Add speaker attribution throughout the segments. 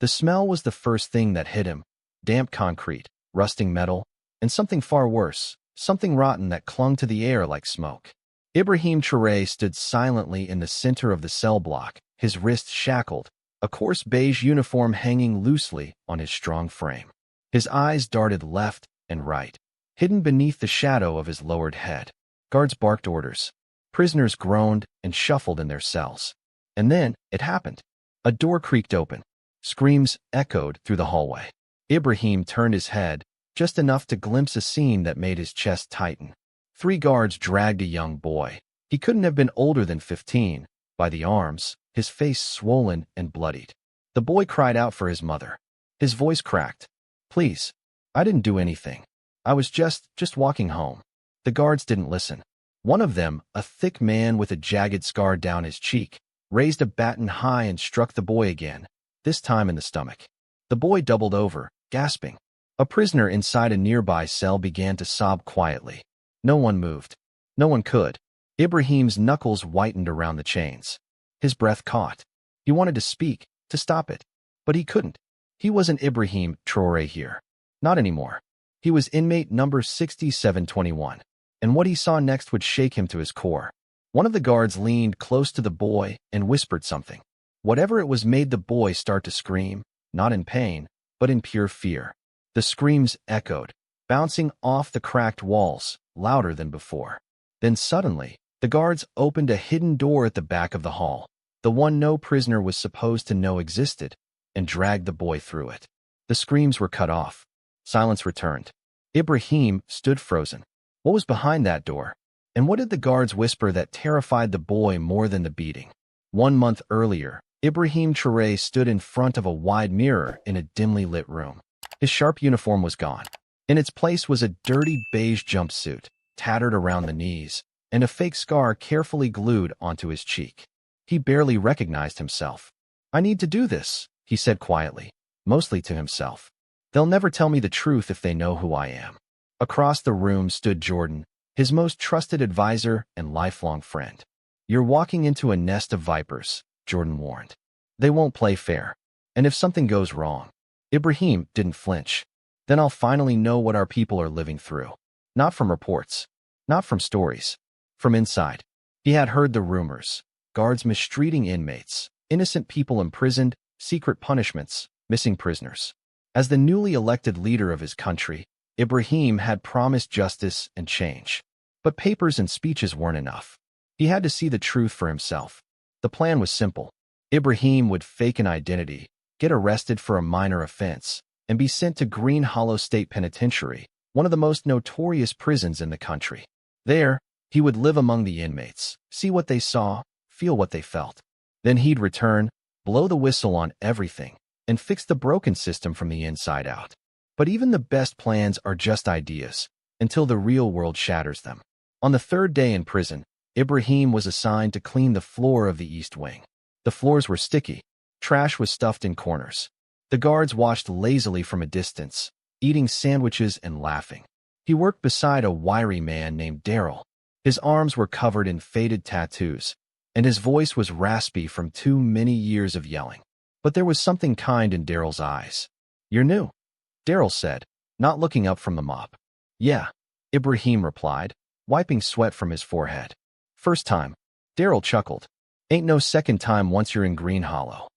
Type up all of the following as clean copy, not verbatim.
Speaker 1: The smell was the first thing that hit him: damp concrete, rusting metal, and something far worse, something rotten that clung to the air like smoke. Ibrahim Traoré stood silently in the center of the cell block, his wrists shackled, a coarse beige uniform hanging loosely on his strong frame. His eyes darted left and right, hidden beneath the shadow of his lowered head. Guards barked orders. Prisoners groaned and shuffled in their cells. And then it happened. A door creaked open. Screams echoed through the hallway. Ibrahim turned his head, just enough to glimpse a scene that made his chest tighten. 3 guards dragged a young boy. He couldn't have been older than 15, by the arms, his face swollen and bloodied. The boy cried out for his mother. His voice cracked. "Please, I didn't do anything. I was just walking home." The guards didn't listen. One of them, a thick man with a jagged scar down his cheek, raised a baton high and struck the boy again, this time in the stomach. The boy doubled over, gasping. A prisoner inside a nearby cell began to sob quietly. No one moved. No one could. Ibrahim's knuckles whitened around the chains. His breath caught. He wanted to speak, to stop it, but he couldn't. He wasn't Ibrahim Traoré here. Not anymore. He was inmate number 6721, and what he saw next would shake him to his core. One of the guards leaned close to the boy and whispered something. Whatever it was made the boy start to scream, not in pain, but in pure fear. The screams echoed, bouncing off the cracked walls, louder than before. Then suddenly, the guards opened a hidden door at the back of the hall, the one no prisoner was supposed to know existed, and dragged the boy through it. The screams were cut off. Silence returned. Ibrahim stood frozen. What was behind that door? And what did the guards whisper that terrified the boy more than the beating? 1 month earlier, Ibrahim Traoré stood in front of a wide mirror in a dimly lit room. His sharp uniform was gone. In its place was a dirty beige jumpsuit, tattered around the knees, and a fake scar carefully glued onto his cheek. He barely recognized himself. "I need to do this," he said quietly, mostly to himself. "They'll never tell me the truth if they know who I am." Across the room stood Jordan, his most trusted advisor and lifelong friend. "You're walking into a nest of vipers," Jordan warned. "They won't play fair. And if something goes wrong..." Ibrahim didn't flinch. "Then I'll finally know what our people are living through. Not from reports. Not from stories. From inside." He had heard the rumors. Guards mistreating inmates, innocent people imprisoned, secret punishments, missing prisoners. As the newly elected leader of his country, Ibrahim had promised justice and change. But papers and speeches weren't enough. He had to see the truth for himself. The plan was simple. Ibrahim would fake an identity, get arrested for a minor offense, and be sent to Green Hollow State Penitentiary, one of the most notorious prisons in the country. There, he would live among the inmates, see what they saw, feel what they felt. Then he'd return, blow the whistle on everything, and fix the broken system from the inside out. But even the best plans are just ideas, until the real world shatters them. On the 3rd day in prison, Ibrahim was assigned to clean the floor of the East Wing. The floors were sticky. Trash was stuffed in corners. The guards watched lazily from a distance, eating sandwiches and laughing. He worked beside a wiry man named Daryl. His arms were covered in faded tattoos, and his voice was raspy from too many years of yelling. But there was something kind in Daryl's eyes. "You're new," Daryl said, not looking up from the mop. "Yeah," Ibrahim replied, wiping sweat from his forehead. "First time." Daryl chuckled. "Ain't no second time once you're in Green Hollow."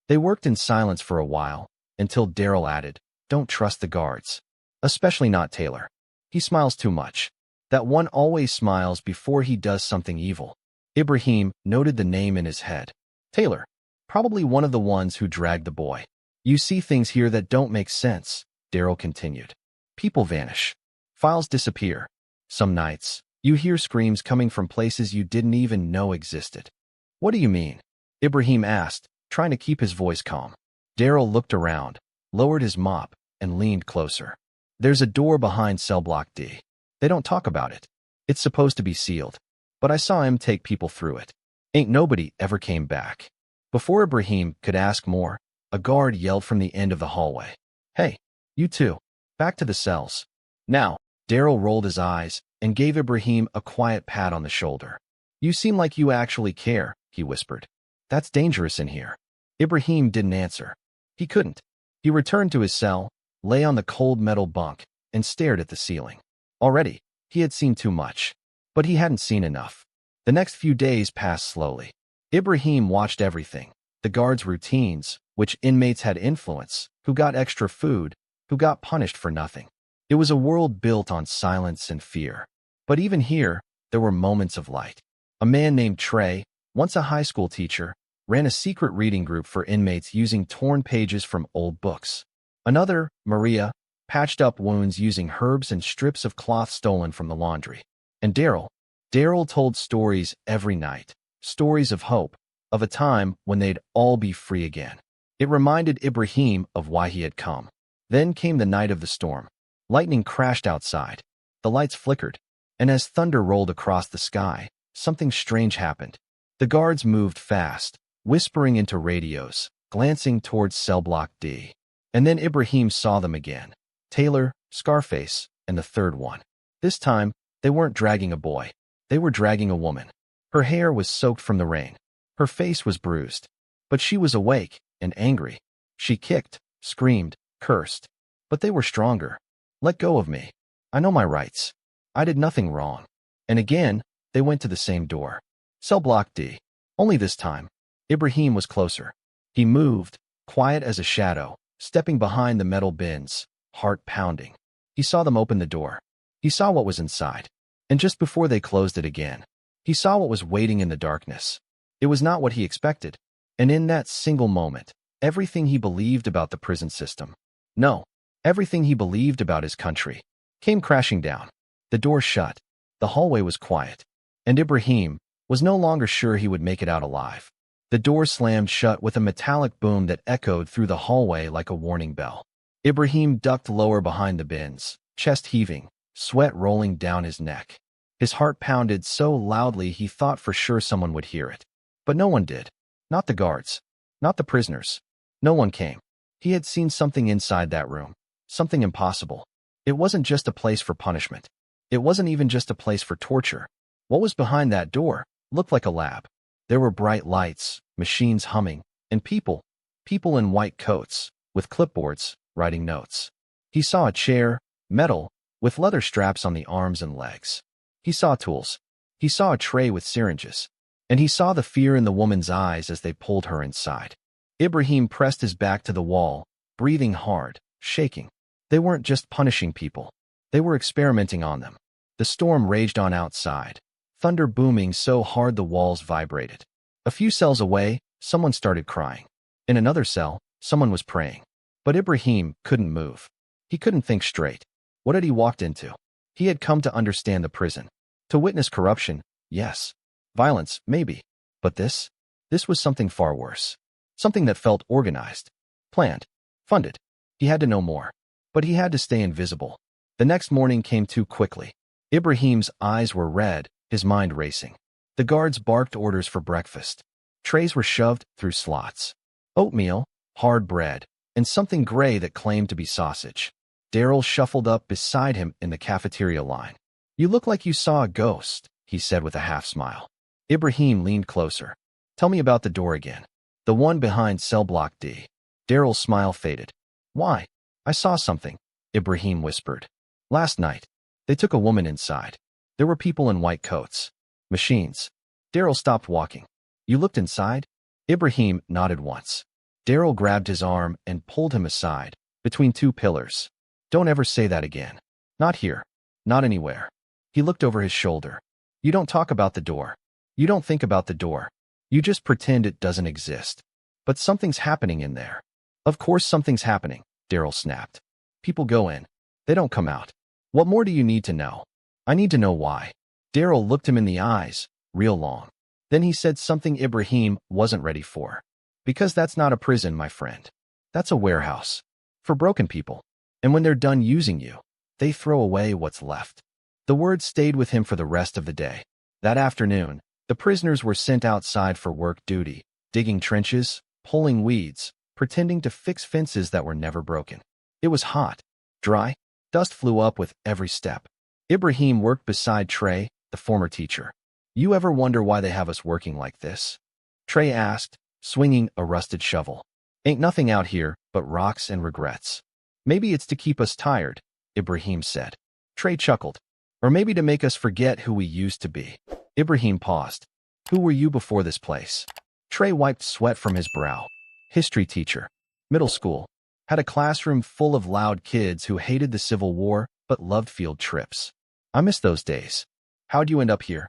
Speaker 1: They worked in silence for a while, until Daryl added, "Don't trust the guards. Especially not Taylor. He smiles too much. That one always smiles before he does something evil." Ibrahim noted the name in his head. Taylor. Probably one of the ones who dragged the boy. "You see things here that don't make sense," Daryl continued. "People vanish. Files disappear. Some nights, you hear screams coming from places you didn't even know existed." "What do you mean?" Ibrahim asked, trying to keep his voice calm. Daryl looked around, lowered his mop, and leaned closer. "There's a door behind cell block D. They don't talk about it. It's supposed to be sealed. But I saw him take people through it. Ain't nobody ever came back." Before Ibrahim could ask more, a guard yelled from the end of the hallway. "Hey, you two, back to the cells." "Now." Daryl rolled his eyes and gave Ibrahim a quiet pat on the shoulder. "You seem like you actually care," he whispered. "That's dangerous in here." Ibrahim didn't answer. He couldn't. He returned to his cell, lay on the cold metal bunk, and stared at the ceiling. Already, he had seen too much. But he hadn't seen enough. The next few days passed slowly. Ibrahim watched everything. The guards' routines, which inmates had influence, who got extra food, who got punished for nothing. It was a world built on silence and fear. But even here, there were moments of light. A man named Trey, once a high school teacher, ran a secret reading group for inmates using torn pages from old books. Another, Maria, patched up wounds using herbs and strips of cloth stolen from the laundry. And Daryl told stories every night, stories of hope, of a time when they'd all be free again. It reminded Ibrahim of why he had come. Then came the night of the storm. Lightning crashed outside. The lights flickered, and as thunder rolled across the sky, something strange happened. The guards moved fast, whispering into radios, glancing towards cell block D. And then Ibrahim saw them again. Taylor, Scarface, and the third one. This time, they weren't dragging a boy. They were dragging a woman. Her hair was soaked from the rain. Her face was bruised. But she was awake and angry. She kicked, screamed, cursed. But they were stronger. Let go of me. I know my rights. I did nothing wrong. And again, they went to the same door. Cell block D. Only this time, Ibrahim was closer. He moved, quiet as a shadow, stepping behind the metal bins, heart pounding. He saw them open the door. He saw what was inside. And just before they closed it again, he saw what was waiting in the darkness. It was not what he expected. And in that single moment, everything he believed about the prison system, no, everything he believed about his country, came crashing down. The door shut. The hallway was quiet. And Ibrahim was no longer sure he would make it out alive. The door slammed shut with a metallic boom that echoed through the hallway like a warning bell. Ibrahim ducked lower behind the bins, chest heaving, sweat rolling down his neck. His heart pounded so loudly he thought for sure someone would hear it. But no one did. Not the guards. Not the prisoners. No one came. He had seen something inside that room. Something impossible. It wasn't just a place for punishment. It wasn't even just a place for torture. What was behind that door looked like a lab. There were bright lights, machines humming, and people in white coats, with clipboards, writing notes. He saw a chair, metal, with leather straps on the arms and legs. He saw tools. He saw a tray with syringes. And he saw the fear in the woman's eyes as they pulled her inside. Ibrahim pressed his back to the wall, breathing hard, shaking. They weren't just punishing people. They were experimenting on them. The storm raged on outside, thunder booming so hard the walls vibrated. A few cells away, someone started crying. In another cell, someone was praying. But Ibrahim couldn't move. He couldn't think straight. What had he walked into? He had come to understand the prison. To witness corruption, yes. Violence, maybe. But this was something far worse. Something that felt organized, planned, funded. He had to know more. But he had to stay invisible. The next morning came too quickly. Ibrahim's eyes were red, his mind racing. The guards barked orders for breakfast. Trays were shoved through slots. Oatmeal, hard bread, and something gray that claimed to be sausage. Daryl shuffled up beside him in the cafeteria line. "You look like you saw a ghost," he said with a half-smile. Ibrahim leaned closer. "Tell me about the door again. The one behind cell block D." Daryl's smile faded. "Why? I saw something," Ibrahim whispered. "Last night. They took a woman inside. There were people in white coats. Machines." Daryl stopped walking. "You looked inside?" Ibrahim nodded once. Daryl grabbed his arm and pulled him aside, between two pillars. "Don't ever say that again. Not here. Not anywhere." He looked over his shoulder. "You don't talk about the door. You don't think about the door. You just pretend it doesn't exist. But something's happening in there." "Of course something's happening," Daryl snapped. "People go in. They don't come out. What more do you need to know?" "I need to know why." Daryl looked him in the eyes, real long. Then he said something Ibrahim wasn't ready for. "Because that's not a prison, my friend. That's a warehouse. For broken people. And when they're done using you, they throw away what's left." The words stayed with him for the rest of the day. That afternoon, the prisoners were sent outside for work duty, digging trenches, pulling weeds, pretending to fix fences that were never broken. It was hot, dry, dust flew up with every step. Ibrahim worked beside Trey, the former teacher. "You ever wonder why they have us working like this?" Trey asked, swinging a rusted shovel. Ain't nothing out here but rocks and regrets. Maybe it's to keep us tired, Ibrahim said. Trey chuckled. Or maybe to make us forget who we used to be. Ibrahim paused. Who were you before this place? Trey wiped sweat from his brow. History teacher. Middle school. Had a classroom full of loud kids who hated the Civil War but loved field trips. I miss those days. How'd you end up here?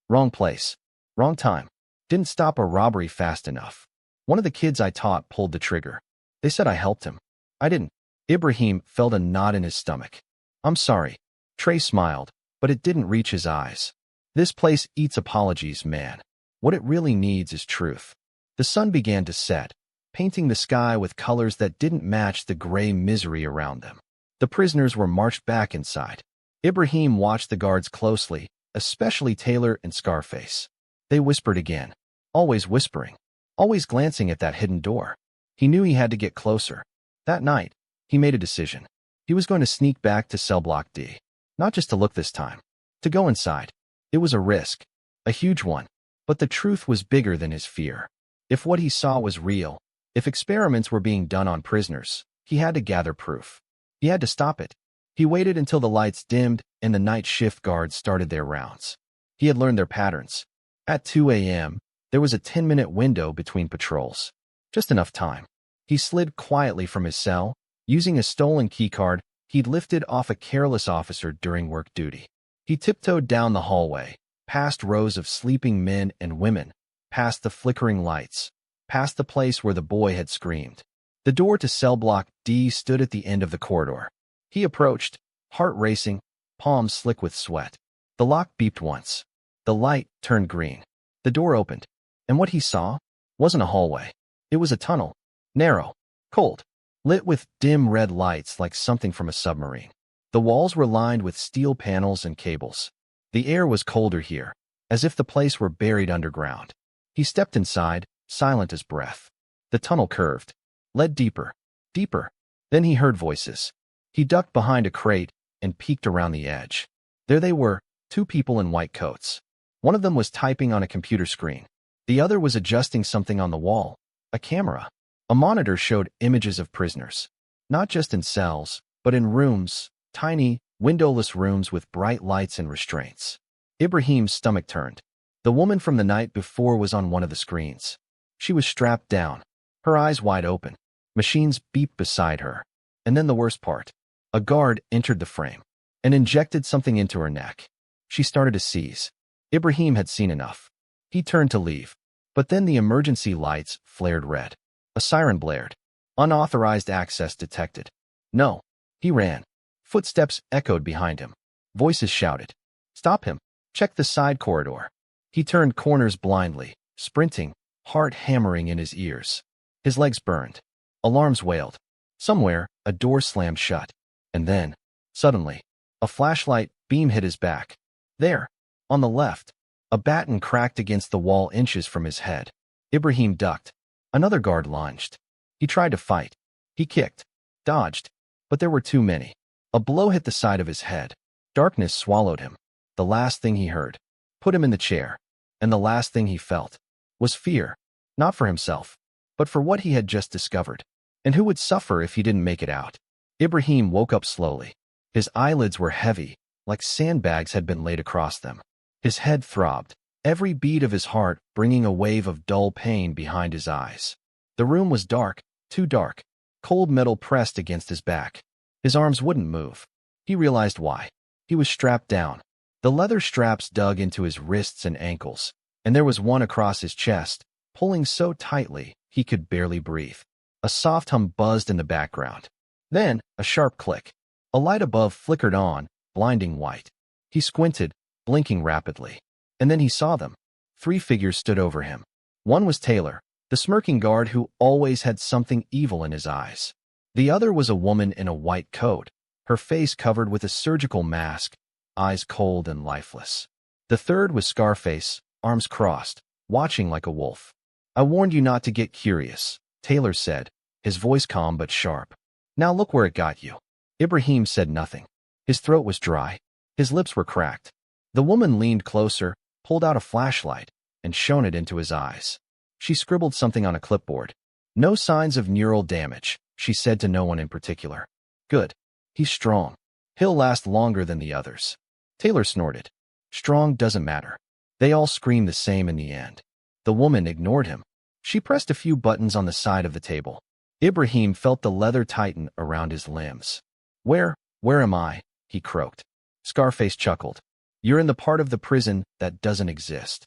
Speaker 1: Wrong place. Wrong time. Didn't stop a robbery fast enough. One of the kids I taught pulled the trigger. They said I helped him. I didn't. Ibrahim felt a knot in his stomach. I'm sorry. Trey smiled, but it didn't reach his eyes. This place eats apologies, man. What it really needs is truth. The sun began to set, painting the sky with colors that didn't match the gray misery around them. The prisoners were marched back inside. Ibrahim watched the guards closely, especially Taylor and Scarface. They whispered again, always whispering, always glancing at that hidden door. He knew he had to get closer. That night, he made a decision. He was going to sneak back to cell block D. Not just to look this time. To go inside. It was a risk. A huge one. But the truth was bigger than his fear. If what he saw was real, if experiments were being done on prisoners, he had to gather proof. He had to stop it. He waited until the lights dimmed and the night shift guards started their rounds. He had learned their patterns. At 2 a.m., there was a 10-minute window between patrols. Just enough time. He slid quietly from his cell, using a stolen keycard he'd lifted off a careless officer during work duty. He tiptoed down the hallway, past rows of sleeping men and women, past the flickering lights, past the place where the boy had screamed. The door to cell block D stood at the end of the corridor. He approached, heart racing, palms slick with sweat. The lock beeped once. The light turned green. The door opened, and what he saw wasn't a hallway. It was a tunnel, narrow, cold, lit with dim red lights like something from a submarine. The walls were lined with steel panels and cables. The air was colder here, as if the place were buried underground. He stepped inside, silent as breath. The tunnel curved, led deeper, deeper. Then he heard voices. He ducked behind a crate and peeked around the edge. There they were, two people in white coats. One of them was typing on a computer screen. The other was adjusting something on the wall, a camera. A monitor showed images of prisoners, not just in cells, but in rooms, tiny, windowless rooms with bright lights and restraints. Ibrahim's stomach turned. The woman from the night before was on one of the screens. She was strapped down, her eyes wide open. Machines beeped beside her. And then the worst part. A guard entered the frame and injected something into her neck. She started to seize. Ibrahim had seen enough. He turned to leave, but then the emergency lights flared red. A siren blared. Unauthorized access detected. No. He ran. Footsteps echoed behind him. Voices shouted. Stop him. Check the side corridor. He turned corners blindly, sprinting, heart hammering in his ears. His legs burned. Alarms wailed. Somewhere, a door slammed shut. And then, suddenly, a flashlight beam hit his back. There, on the left, a baton cracked against the wall inches from his head. Ibrahim ducked. Another guard lunged. He tried to fight. He kicked, dodged, but there were too many. A blow hit the side of his head. Darkness swallowed him. The last thing he heard put him in the chair, and the last thing he felt was fear, not for himself, but for what he had just discovered, and who would suffer if he didn't make it out. Ibrahim woke up slowly. His eyelids were heavy, like sandbags had been laid across them. His head throbbed, every beat of his heart bringing a wave of dull pain behind his eyes. The room was dark, too dark, cold metal pressed against his back. His arms wouldn't move. He realized why. He was strapped down. The leather straps dug into his wrists and ankles, and there was one across his chest, pulling so tightly he could barely breathe. A soft hum buzzed in the background. Then, a sharp click. A light above flickered on, blinding white. He squinted, blinking rapidly. And then he saw them. 3 figures stood over him. One was Taylor, the smirking guard who always had something evil in his eyes. The other was a woman in a white coat, her face covered with a surgical mask, eyes cold and lifeless. The third was Scarface, arms crossed, watching like a wolf. I warned you not to get curious, Taylor said, his voice calm but sharp. Now look where it got you. Ibrahim said nothing. His throat was dry. His lips were cracked. The woman leaned closer, pulled out a flashlight, and shone it into his eyes. She scribbled something on a clipboard. No signs of neural damage, she said to no one in particular. Good. He's strong. He'll last longer than the others. Taylor snorted. Strong doesn't matter. They all screamed the same in the end. The woman ignored him. She pressed a few buttons on the side of the table. Ibrahim felt the leather tighten around his limbs. Where am I? He croaked. Scarface chuckled. You're in the part of the prison that doesn't exist.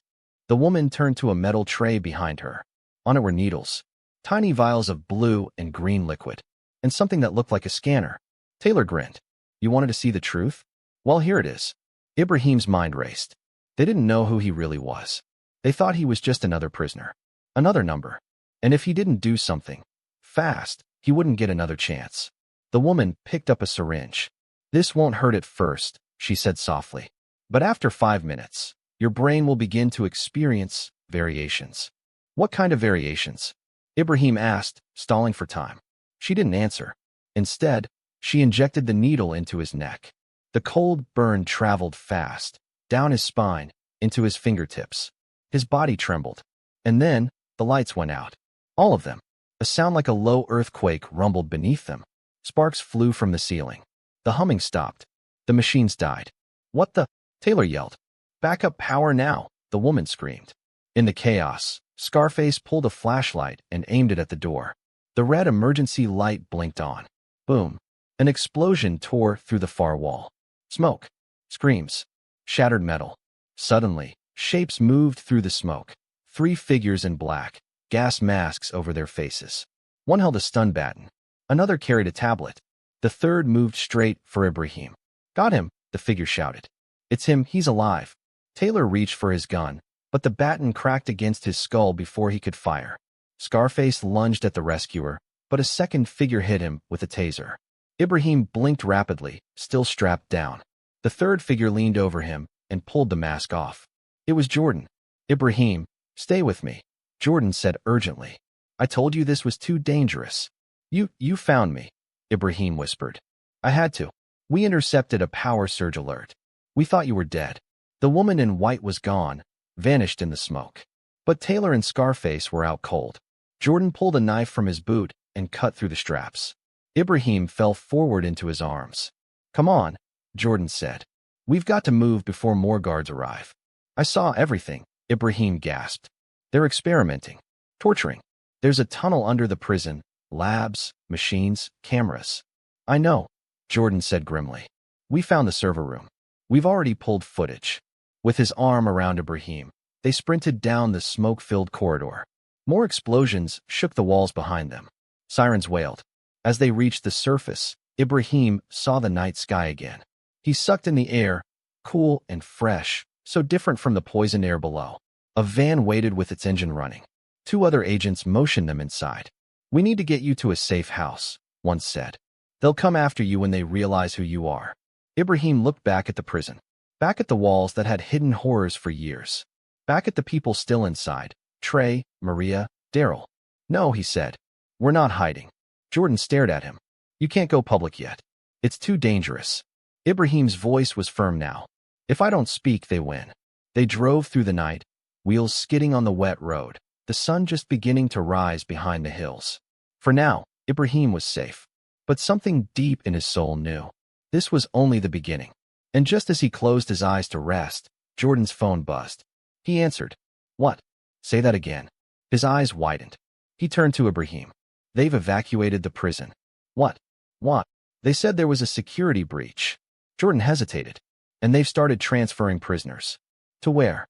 Speaker 1: The woman turned to a metal tray behind her. On it were needles, tiny vials of blue and green liquid, and something that looked like a scanner. Taylor grinned. You wanted to see the truth? Well, here it is. Ibrahim's mind raced. They didn't know who he really was. They thought he was just another prisoner. Another number. And if he didn't do something fast, he wouldn't get another chance. The woman picked up a syringe. This won't hurt at first, she said softly. But after 5 minutes, your brain will begin to experience variations. What kind of variations? Ibrahim asked, stalling for time. She didn't answer. Instead, she injected the needle into his neck. The cold burn traveled fast, down his spine, into his fingertips. His body trembled. And then, the lights went out. All of them. A sound like a low earthquake rumbled beneath them. Sparks flew from the ceiling. The humming stopped. The machines died. What the? Taylor yelled. Backup power now, the woman screamed. In the chaos, Scarface pulled a flashlight and aimed it at the door. The red emergency light blinked on. Boom. An explosion tore through the far wall. Smoke. Screams. Shattered metal. Suddenly, shapes moved through the smoke. 3 figures in black, gas masks over their faces. One held a stun baton. Another carried a tablet. The third moved straight for Ibrahim. Got him, the figure shouted. It's him, he's alive. Taylor reached for his gun, but the baton cracked against his skull before he could fire. Scarface lunged at the rescuer, but a second figure hit him with a taser. Ibrahim blinked rapidly, still strapped down. The third figure leaned over him and pulled the mask off. It was Jordan. Ibrahim, stay with me, Jordan said urgently. I told you this was too dangerous. You found me, Ibrahim whispered. I had to. We intercepted a power surge alert. We thought you were dead. The woman in white was gone, vanished in the smoke. But Taylor and Scarface were out cold. Jordan pulled a knife from his boot and cut through the straps. Ibrahim fell forward into his arms. Come on, Jordan said. We've got to move before more guards arrive. I saw everything, Ibrahim gasped. They're experimenting, torturing. There's a tunnel under the prison, labs, machines, cameras. I know, Jordan said grimly. We found the server room. We've already pulled footage. With his arm around Ibrahim, they sprinted down the smoke-filled corridor. More explosions shook the walls behind them. Sirens wailed. As they reached the surface, Ibrahim saw the night sky again. He sucked in the air, cool and fresh, so different from the poisoned air below. A van waited with its engine running. 2 other agents motioned them inside. We need to get you to a safe house, one said. They'll come after you when they realize who you are. Ibrahim looked back at the prison, back at the walls that had hidden horrors for years, back at the people still inside, Trey, Maria, Daryl. No, he said. We're not hiding. Jordan stared at him. You can't go public yet. It's too dangerous. Ibrahim's voice was firm now. If I don't speak, they win. They drove through the night, wheels skidding on the wet road, the sun just beginning to rise behind the hills. For now, Ibrahim was safe. But something deep in his soul knew. This was only the beginning. And just as he closed his eyes to rest, Jordan's phone buzzed. He answered. What? Say that again. His eyes widened. He turned to Ibrahim. They've evacuated the prison. What? What? They said there was a security breach. Jordan hesitated. And they've started transferring prisoners. To where?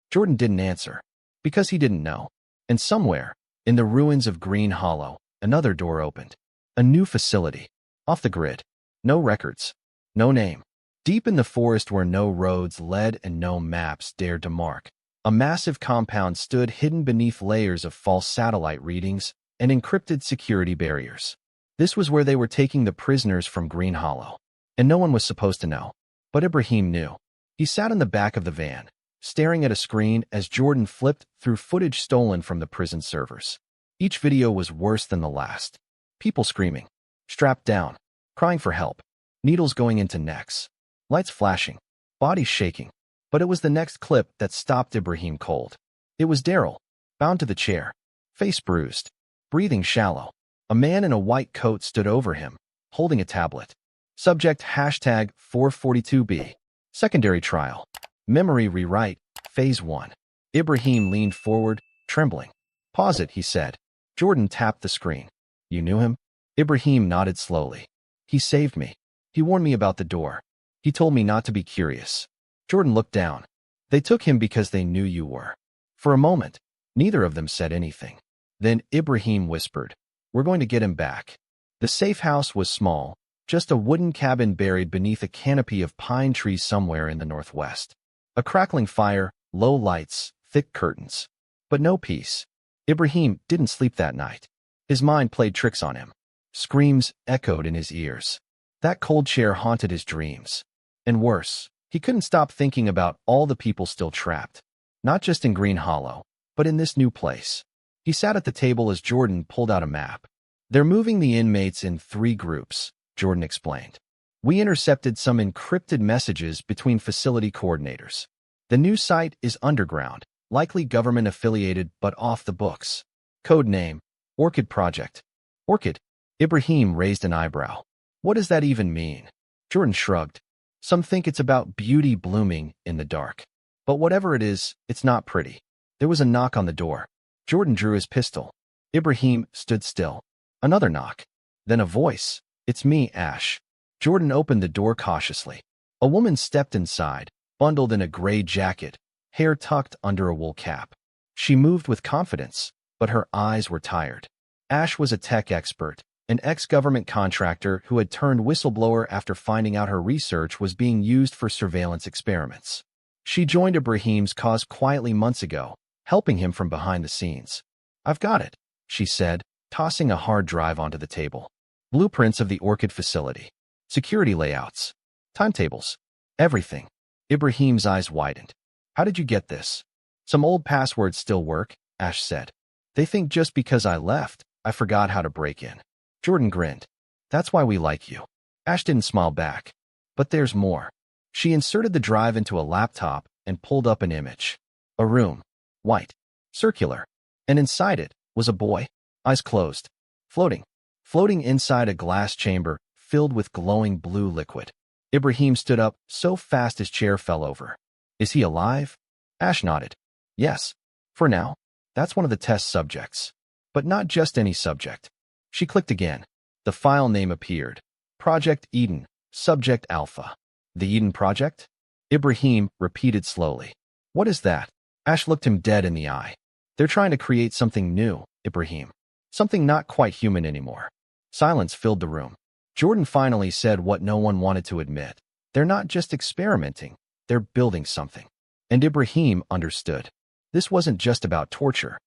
Speaker 1: Jordan didn't answer. Because he didn't know. And somewhere, in the ruins of Green Hollow, another door opened. A new facility. Off the grid. No records. No name. Deep in the forest where no roads led and no maps dared to mark, a massive compound stood hidden beneath layers of false satellite readings and encrypted security barriers. This was where they were taking the prisoners from Green Hollow. And no one was supposed to know. But Ibrahim knew. He sat in the back of the van, staring at a screen as Jordan flipped through footage stolen from the prison servers. Each video was worse than the last. People screaming, strapped down, crying for help, needles going into necks, lights flashing, bodies shaking. But it was the next clip that stopped Ibrahim cold. It was Daryl, bound to the chair, face bruised, breathing shallow. A man in a white coat stood over him, holding a tablet. Subject hashtag 442B. Secondary trial. Memory rewrite, phase 1. Ibrahim leaned forward, trembling. Pause it, he said. Jordan tapped the screen. You knew him? Ibrahim nodded slowly. He saved me. He warned me about the door. He told me not to be curious. Jordan looked down. They took him because they knew you were. For a moment, neither of them said anything. Then Ibrahim whispered, We're going to get him back. The safe house was small, just a wooden cabin buried beneath a canopy of pine trees somewhere in the northwest. A crackling fire, low lights, thick curtains. But no peace. Ibrahim didn't sleep that night. His mind played tricks on him. Screams echoed in his ears. That cold chair haunted his dreams. And worse, he couldn't stop thinking about all the people still trapped. Not just in Green Hollow, but in this new place. He sat at the table as Jordan pulled out a map. They're moving the inmates in 3 groups, Jordan explained. We intercepted some encrypted messages between facility coordinators. The new site is underground, likely government-affiliated but off the books. Code name, Orchid Project. Orchid? Ibrahim raised an eyebrow. What does that even mean? Jordan shrugged. Some think it's about beauty blooming in the dark. But whatever it is, it's not pretty. There was a knock on the door. Jordan drew his pistol. Ibrahim stood still. Another knock. Then a voice. It's me, Ash. Jordan opened the door cautiously. A woman stepped inside, bundled in a gray jacket, hair tucked under a wool cap. She moved with confidence, but her eyes were tired. Ash was a tech expert, an ex-government contractor who had turned whistleblower after finding out her research was being used for surveillance experiments. She joined Ibrahim's cause quietly months ago, helping him from behind the scenes. I've got it, she said, tossing a hard drive onto the table. Blueprints of the Orchid facility. Security layouts. Timetables. Everything. Ibrahim's eyes widened. How did you get this? Some old passwords still work, Ash said. They think just because I left, I forgot how to break in. Jordan grinned. That's why we like you. Ash didn't smile back. But there's more. She inserted the drive into a laptop and pulled up an image. A room. White. Circular. And inside it was a boy, eyes closed, floating inside a glass chamber filled with glowing blue liquid. Ibrahim stood up so fast his chair fell over. Is he alive? Ash nodded. Yes. For now. That's one of the test subjects. But not just any subject. She clicked again. The file name appeared. Project Eden, Subject Alpha. The Eden Project? Ibrahim repeated slowly. What is that? Ash looked him dead in the eye. They're trying to create something new, Ibrahim. Something not quite human anymore. Silence filled the room. Jordan finally said what no one wanted to admit. They're not just experimenting, they're building something. And Ibrahim understood. This wasn't just about torture.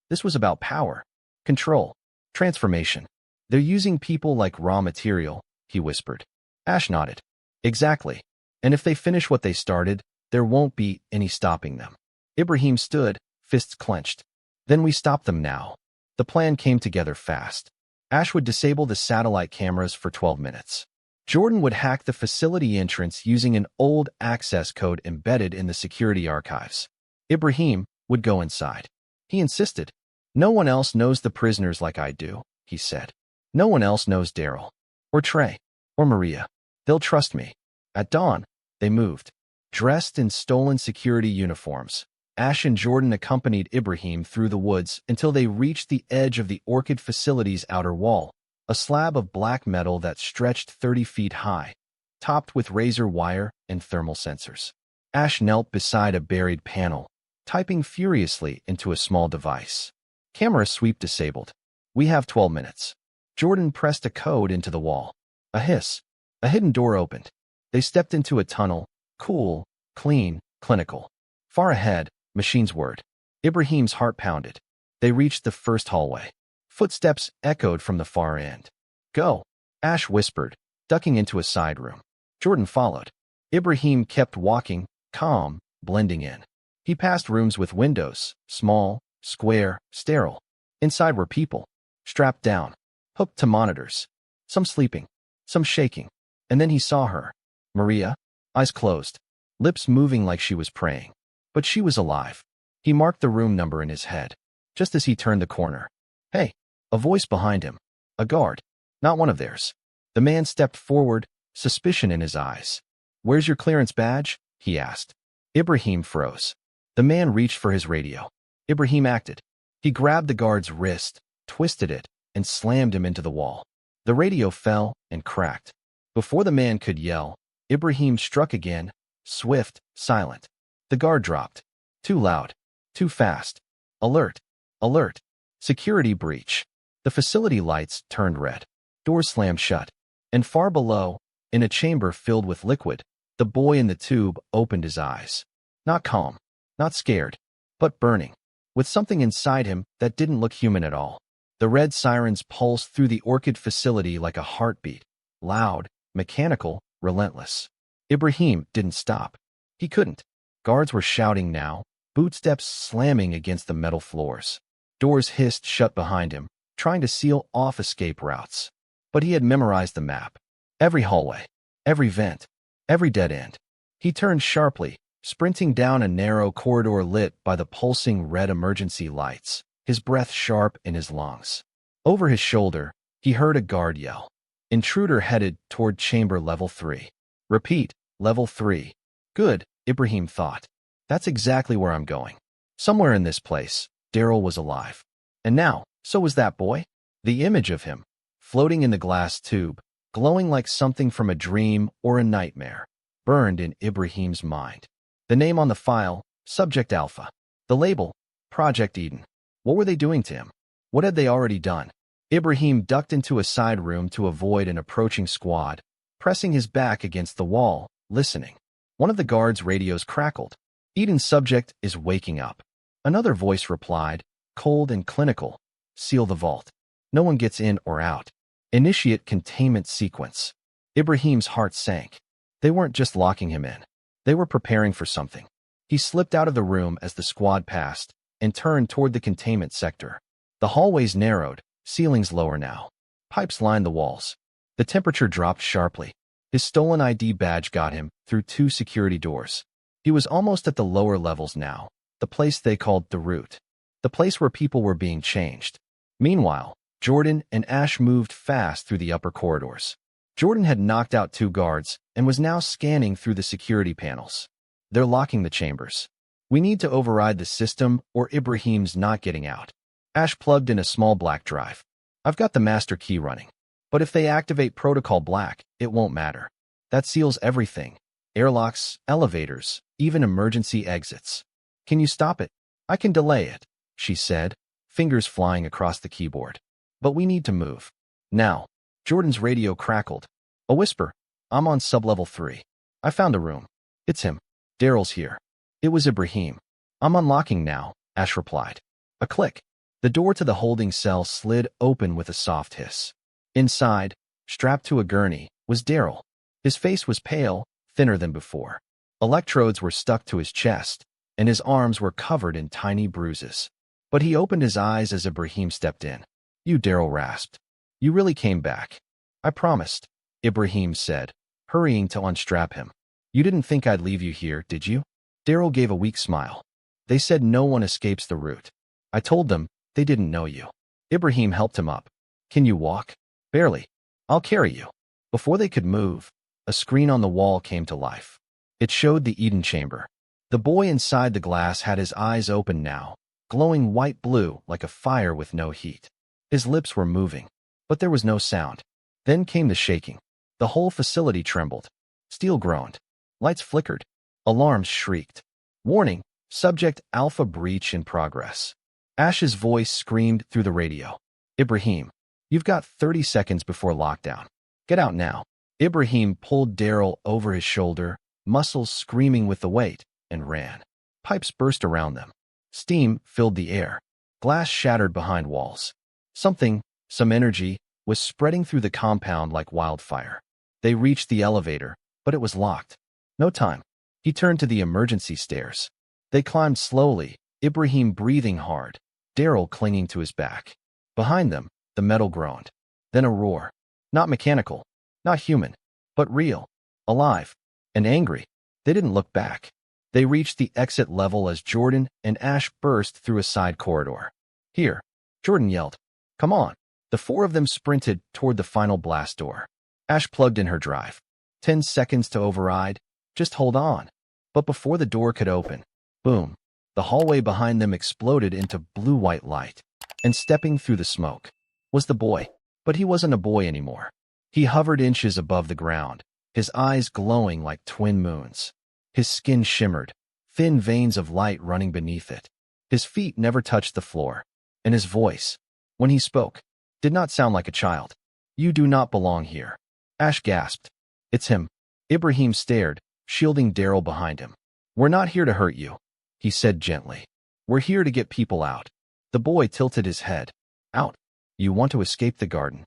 Speaker 1: This was about power, control, transformation. They're using people like raw material, he whispered. Ash nodded. Exactly. And if they finish what they started, there won't be any stopping them. Ibrahim stood, fists clenched. Then we stop them now. The plan came together fast. Ash would disable the satellite cameras for 12 minutes. Jordan would hack the facility entrance using an old access code embedded in the security archives. Ibrahim would go inside. He insisted. No one else knows the prisoners like I do, he said. No one else knows Daryl, or Trey, or Maria. They'll trust me. At dawn, they moved. Dressed in stolen security uniforms, Ash and Jordan accompanied Ibrahim through the woods until they reached the edge of the Orchid facility's outer wall, a slab of black metal that stretched 30 feet high, topped with razor wire and thermal sensors. Ash knelt beside a buried panel, typing furiously into a small device. Camera sweep disabled. We have 12 minutes. Jordan pressed a code into the wall. A hiss. A hidden door opened. They stepped into a tunnel, cool, clean, clinical. Far ahead, machines whirred. Ibrahim's heart pounded. They reached the first hallway. Footsteps echoed from the far end. Go, Ash whispered, ducking into a side room. Jordan followed. Ibrahim kept walking, calm, blending in. He passed rooms with windows, small, square, sterile. Inside were people, strapped down, hooked to monitors. Some sleeping, some shaking. And then he saw her. Maria, eyes closed, lips moving like she was praying. But she was alive. He marked the room number in his head. Just as he turned the corner. Hey, A voice behind him. A guard. Not one of theirs. The man stepped forward, suspicion in his eyes. "Where's your clearance badge?" he asked. Ibrahim froze. The man reached for his radio. Ibrahim acted. He grabbed the guard's wrist, twisted it, and slammed him into the wall. The radio fell and cracked. Before the man could yell, Ibrahim struck again, swift, silent. The guard dropped. Too loud. Too fast. Alert. Alert. Security breach. The facility lights turned red. Doors slammed shut. And far below, in a chamber filled with liquid, the boy in the tube opened his eyes. Not calm. Not scared. But burning. With something inside him that didn't look human at all. The red sirens pulsed through the Orchid facility like a heartbeat. Loud, mechanical, relentless. Ibrahim didn't stop. He couldn't. Guards were shouting now, bootsteps slamming against the metal floors. Doors hissed shut behind him, trying to seal off escape routes. But he had memorized the map. Every hallway, every vent, every dead end. He turned sharply, sprinting down a narrow corridor lit by the pulsing red emergency lights, his breath sharp in his lungs. Over his shoulder, he heard a guard yell. Intruder headed toward chamber level 3. Repeat, level 3. Good, Ibrahim thought. That's exactly where I'm going. Somewhere in this place, Daryl was alive. And now, so was that boy. The image of him, floating in the glass tube, glowing like something from a dream or a nightmare, burned in Ibrahim's mind. The name on the file, Subject Alpha. The label, Project Eden. What were they doing to him? What had they already done? Ibrahim ducked into a side room to avoid an approaching squad, pressing his back against the wall, listening. One of the guards' radios crackled. Eden's subject is waking up. Another voice replied, cold and clinical. Seal the vault. No one gets in or out. Initiate containment sequence. Ibrahim's heart sank. They weren't just locking him in. They were preparing for something. He slipped out of the room as the squad passed and turned toward the containment sector. The hallways narrowed, ceilings lower now. Pipes lined the walls. The temperature dropped sharply. His stolen ID badge got him through 2 security doors. He was almost at the lower levels now, the place they called the Root, the place where people were being changed. Meanwhile, Jordan and Ash moved fast through the upper corridors. Jordan had knocked out 2 guards and was now scanning through the security panels. They're locking the chambers. We need to override the system or Ibrahim's not getting out. Ash plugged in a small black drive. I've got the master key running. But if they activate Protocol Black, it won't matter. That seals everything. Airlocks, elevators, even emergency exits. Can you stop it? I can delay it, she said, fingers flying across the keyboard. But we need to move. Now. Jordan's radio crackled. A whisper. I'm on sublevel 3. I found a room. It's him. Daryl's here. It was Ibrahim. I'm unlocking now, Ash replied. A click. The door to the holding cell slid open with a soft hiss. Inside, strapped to a gurney, was Daryl. His face was pale, thinner than before. Electrodes were stuck to his chest, and his arms were covered in tiny bruises. But he opened his eyes as Ibrahim stepped in. You, Daryl rasped. You really came back. I promised, Ibrahim said, hurrying to unstrap him. You didn't think I'd leave you here, did you? Daryl gave a weak smile. They said no one escapes the Root. I told them they didn't know you. Ibrahim helped him up. Can you walk? Barely. I'll carry you. Before they could move, a screen on the wall came to life. It showed the Eden chamber. The boy inside the glass had his eyes open now, glowing white-blue like a fire with no heat. His lips were moving, but there was no sound. Then came the shaking. The whole facility trembled. Steel groaned. Lights flickered. Alarms shrieked. Warning, Subject Alpha breach in progress. Ash's voice screamed through the radio. Ibrahim, you've got 30 seconds before lockdown. Get out now. Ibrahim pulled Daryl over his shoulder, muscles screaming with the weight, and ran. Pipes burst around them. Steam filled the air. Glass shattered behind walls. Some energy, was spreading through the compound like wildfire. They reached the elevator, but it was locked. No time. He turned to the emergency stairs. They climbed slowly, Ibrahim breathing hard, Daryl clinging to his back. Behind them, the metal groaned. Then a roar. Not mechanical, not human, but real, alive, and angry. They didn't look back. They reached the exit level as Jordan and Ash burst through a side corridor. Here, Jordan yelled. Come on. The four of them sprinted toward the final blast door. Ash plugged in her drive. 10 seconds to override. Just hold on. But before the door could open, boom, the hallway behind them exploded into blue-white light. And stepping through the smoke was the boy. But he wasn't a boy anymore. He hovered inches above the ground, his eyes glowing like twin moons. His skin shimmered, thin veins of light running beneath it. His feet never touched the floor, and his voice, when he spoke, did not sound like a child. "You do not belong here." Ash gasped. "It's him." Ibrahim stared, shielding Daryl behind him. "We're not here to hurt you," he said gently. "We're here to get people out." The boy tilted his head. "Out? You want to escape the garden?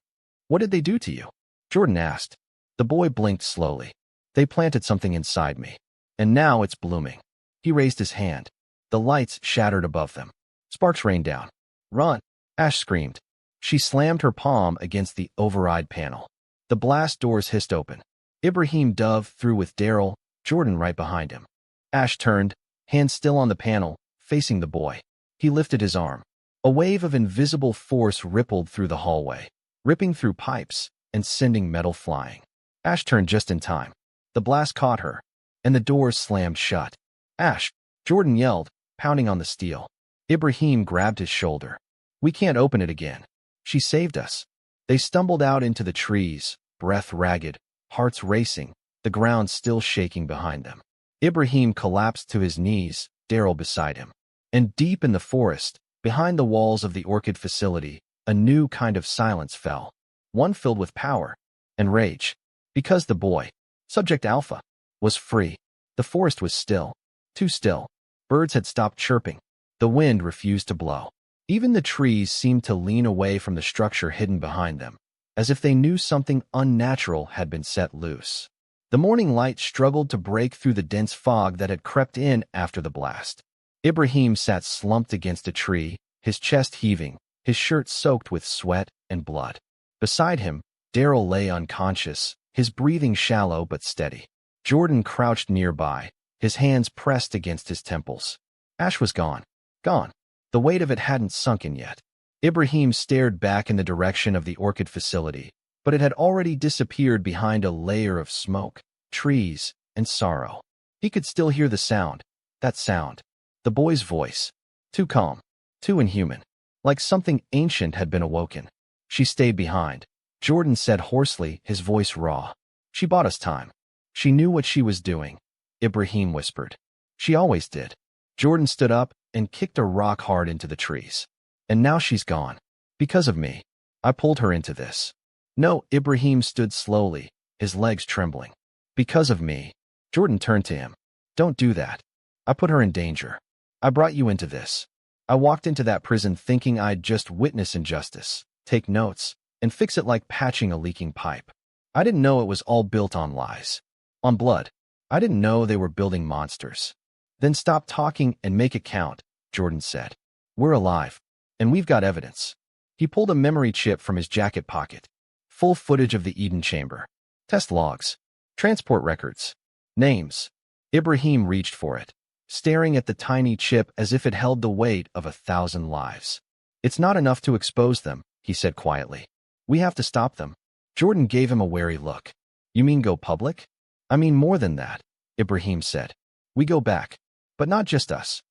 Speaker 1: What did they do to you?" Jordan asked. The boy blinked slowly. "They planted something inside me, and now it's blooming." He raised his hand. The lights shattered above them. Sparks rained down. "Run!" Ash screamed. She slammed her palm against the override panel. The blast doors hissed open. Ibrahim dove through with Daryl, Jordan right behind him. Ash turned, hand still on the panel, facing the boy. He lifted his arm. A wave of invisible force rippled through the hallway, ripping through pipes and sending metal flying. Ash turned just in time. The blast caught her, and the doors slammed shut. "Ash!" Jordan yelled, pounding on the steel. Ibrahim grabbed his shoulder. "We can't open it again." "She saved us." They stumbled out into the trees, breath ragged, hearts racing, the ground still shaking behind them. Ibrahim collapsed to his knees, Daryl beside him. And deep in the forest, behind the walls of the Orchid facility, a new kind of silence fell, one filled with power and rage. Because the boy, Subject Alpha, was free, the forest was still, too still. Birds had stopped chirping. The wind refused to blow. Even the trees seemed to lean away from the structure hidden behind them, as if they knew something unnatural had been set loose. The morning light struggled to break through the dense fog that had crept in after the blast. Ibrahim sat slumped against a tree, his chest heaving, his shirt soaked with sweat and blood. Beside him, Daryl lay unconscious, his breathing shallow but steady. Jordan crouched nearby, his hands pressed against his temples. Ash was gone. Gone. The weight of it hadn't sunk in yet. Ibrahim stared back in the direction of the Orchid facility, but it had already disappeared behind a layer of smoke, trees, and sorrow. He could still hear the sound, that sound. The boy's voice. Too calm, too inhuman, like something ancient had been awoken. "She stayed behind," Jordan said hoarsely, his voice raw. "She bought us time. She knew what she was doing," Ibrahim whispered. "She always did." Jordan stood up and kicked a rock hard into the trees. "And now she's gone. Because of me. I pulled her into this." "No," Ibrahim stood slowly, his legs trembling. "Because of me." Jordan turned to him. "Don't do that. I put her in danger. I brought you into this. I walked into that prison thinking I'd just witness injustice, take notes, and fix it like patching a leaking pipe. I didn't know it was all built on lies. On blood. I didn't know they were building monsters." "Then stop talking and make it count," Jordan said. "We're alive, and we've got evidence." He pulled a memory chip from his jacket pocket. Full footage of the Eden chamber. Test logs. Transport records. Names. Ibrahim reached for it, staring at the tiny chip as if it held the weight of 1,000 lives. "It's not enough to expose them," he said quietly. "We have to stop them." Jordan gave him a wary look. "You mean go public?" "I mean more than that," Ibrahim said. "We go back. But not just us."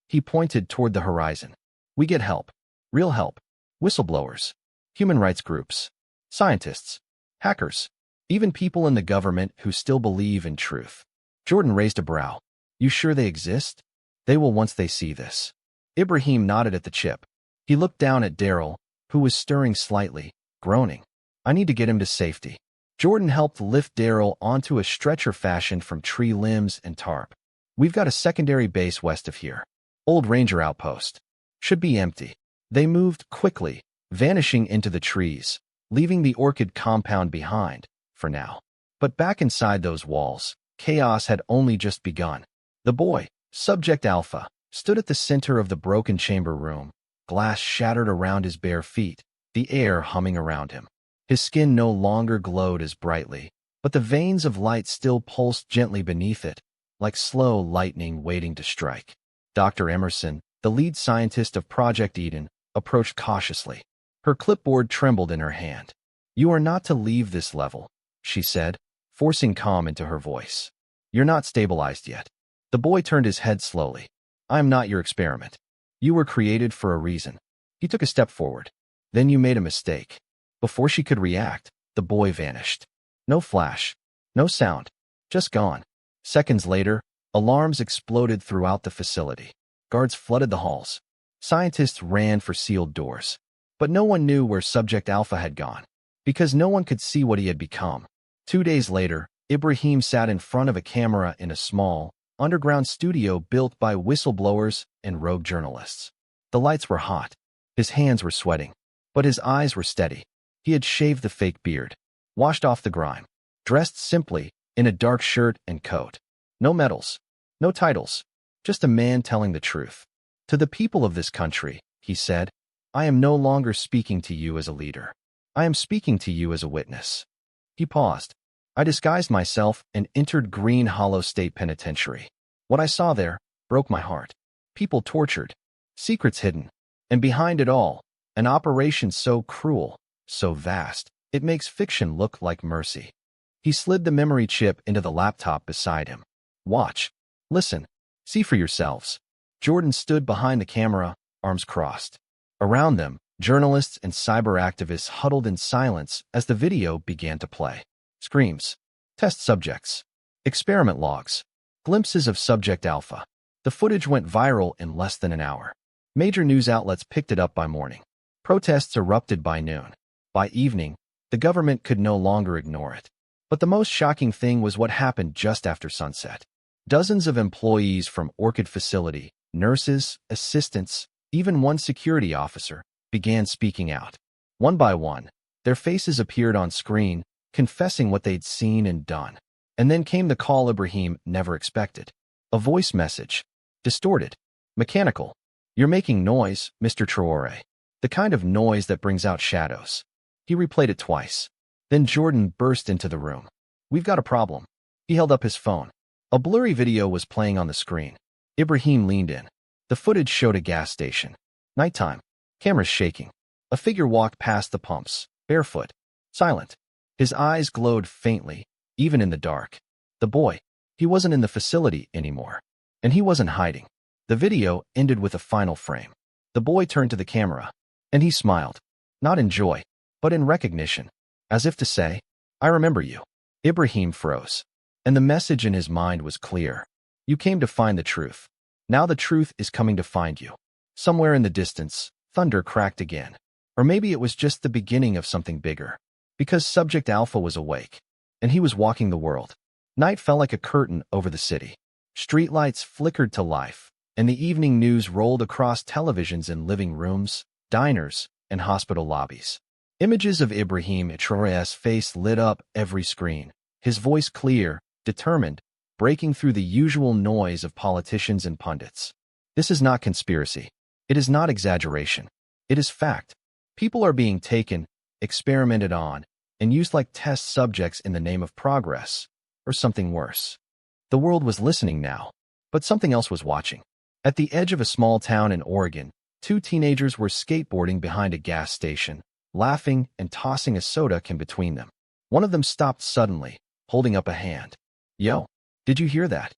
Speaker 1: He pointed toward the horizon. "We get help. Real help. Whistleblowers. Human rights groups. Scientists. Hackers. Even people in the government who still believe in truth." Jordan raised a brow. "You sure they exist?" "They will once they see this." Ibrahim nodded at the chip. He looked down at Daryl, who was stirring slightly, groaning. "I need to get him to safety." Jordan helped lift Daryl onto a stretcher fashioned from tree limbs and tarp. "We've got a secondary base west of here. Old Ranger outpost. Should be empty." They moved quickly, vanishing into the trees, leaving the Orchid compound behind, for now. But back inside those walls, chaos had only just begun. The boy, Subject Alpha, stood at the center of the broken chamber room, glass shattered around his bare feet, the air humming around him. His skin no longer glowed as brightly, but the veins of light still pulsed gently beneath it, like slow lightning waiting to strike. Dr. Emerson, the lead scientist of Project Eden, approached cautiously. Her clipboard trembled in her hand. "You are not to leave this level," she said, forcing calm into her voice. "You're not stabilized yet." The boy turned his head slowly. "I am not your experiment. You were created for a reason." He took a step forward. "Then you made a mistake." Before she could react, the boy vanished. No flash, no sound, just gone. Seconds later, alarms exploded throughout the facility. Guards flooded the halls. Scientists ran for sealed doors. But no one knew where Subject Alpha had gone, because no one could see what he had become. 2 days later, Ibrahim sat in front of a camera in a small, underground studio built by whistleblowers and rogue journalists. The lights were hot. His hands were sweating, but his eyes were steady. He had shaved the fake beard, washed off the grime, dressed simply in a dark shirt and coat. No medals, no titles, just a man telling the truth. "To the people of this country," he said, "I am no longer speaking to you as a leader. I am speaking to you as a witness." He paused. "I disguised myself and entered Green Hollow State Penitentiary. What I saw there broke my heart. People tortured, secrets hidden, and behind it all, an operation so cruel, so vast, it makes fiction look like mercy." He slid the memory chip into the laptop beside him. "Watch. Listen. See for yourselves." Jordan stood behind the camera, arms crossed. Around them, journalists and cyber activists huddled in silence as the video began to play. Screams, test subjects, experiment logs, glimpses of Subject Alpha. The footage went viral in less than an hour. Major news outlets picked it up by morning. Protests erupted by noon. By evening, the government could no longer ignore it. But the most shocking thing was what happened just after sunset. Dozens of employees from Orchid Facility, nurses, assistants, even one security officer, began speaking out. One by one, their faces appeared on screen, confessing what they'd seen and done. And then came the call Ibrahim never expected. A voice message. Distorted. Mechanical. "You're making noise, Mr. Traore. The kind of noise that brings out shadows." He replayed it twice. Then Jordan burst into the room. "We've got a problem." He held up his phone. A blurry video was playing on the screen. Ibrahim leaned in. The footage showed a gas station. Nighttime. Cameras shaking. A figure walked past the pumps, barefoot, silent. His eyes glowed faintly, even in the dark. The boy. He wasn't in the facility anymore. And he wasn't hiding. The video ended with a final frame. The boy turned to the camera, and he smiled. Not in joy, but in recognition. As if to say, "I remember you." Ibrahim froze. And the message in his mind was clear. You came to find the truth. Now the truth is coming to find you. Somewhere in the distance, thunder cracked again. Or maybe it was just the beginning of something bigger. Because Subject Alpha was awake. And he was walking the world. Night fell like a curtain over the city. Streetlights flickered to life, and the evening news rolled across televisions in living rooms, diners, and hospital lobbies. Images of Ibrahim Traore's face lit up every screen, his voice clear, determined, breaking through the usual noise of politicians and pundits. This is not conspiracy. It is not exaggeration. It is fact. People are being taken, experimented on, and used like test subjects in the name of progress, or something worse. The world was listening now, but something else was watching. At the edge of a small town in Oregon, 2 teenagers were skateboarding behind a gas station, laughing and tossing a soda can between them. One of them stopped suddenly, holding up a hand. "Yo, did you hear that?"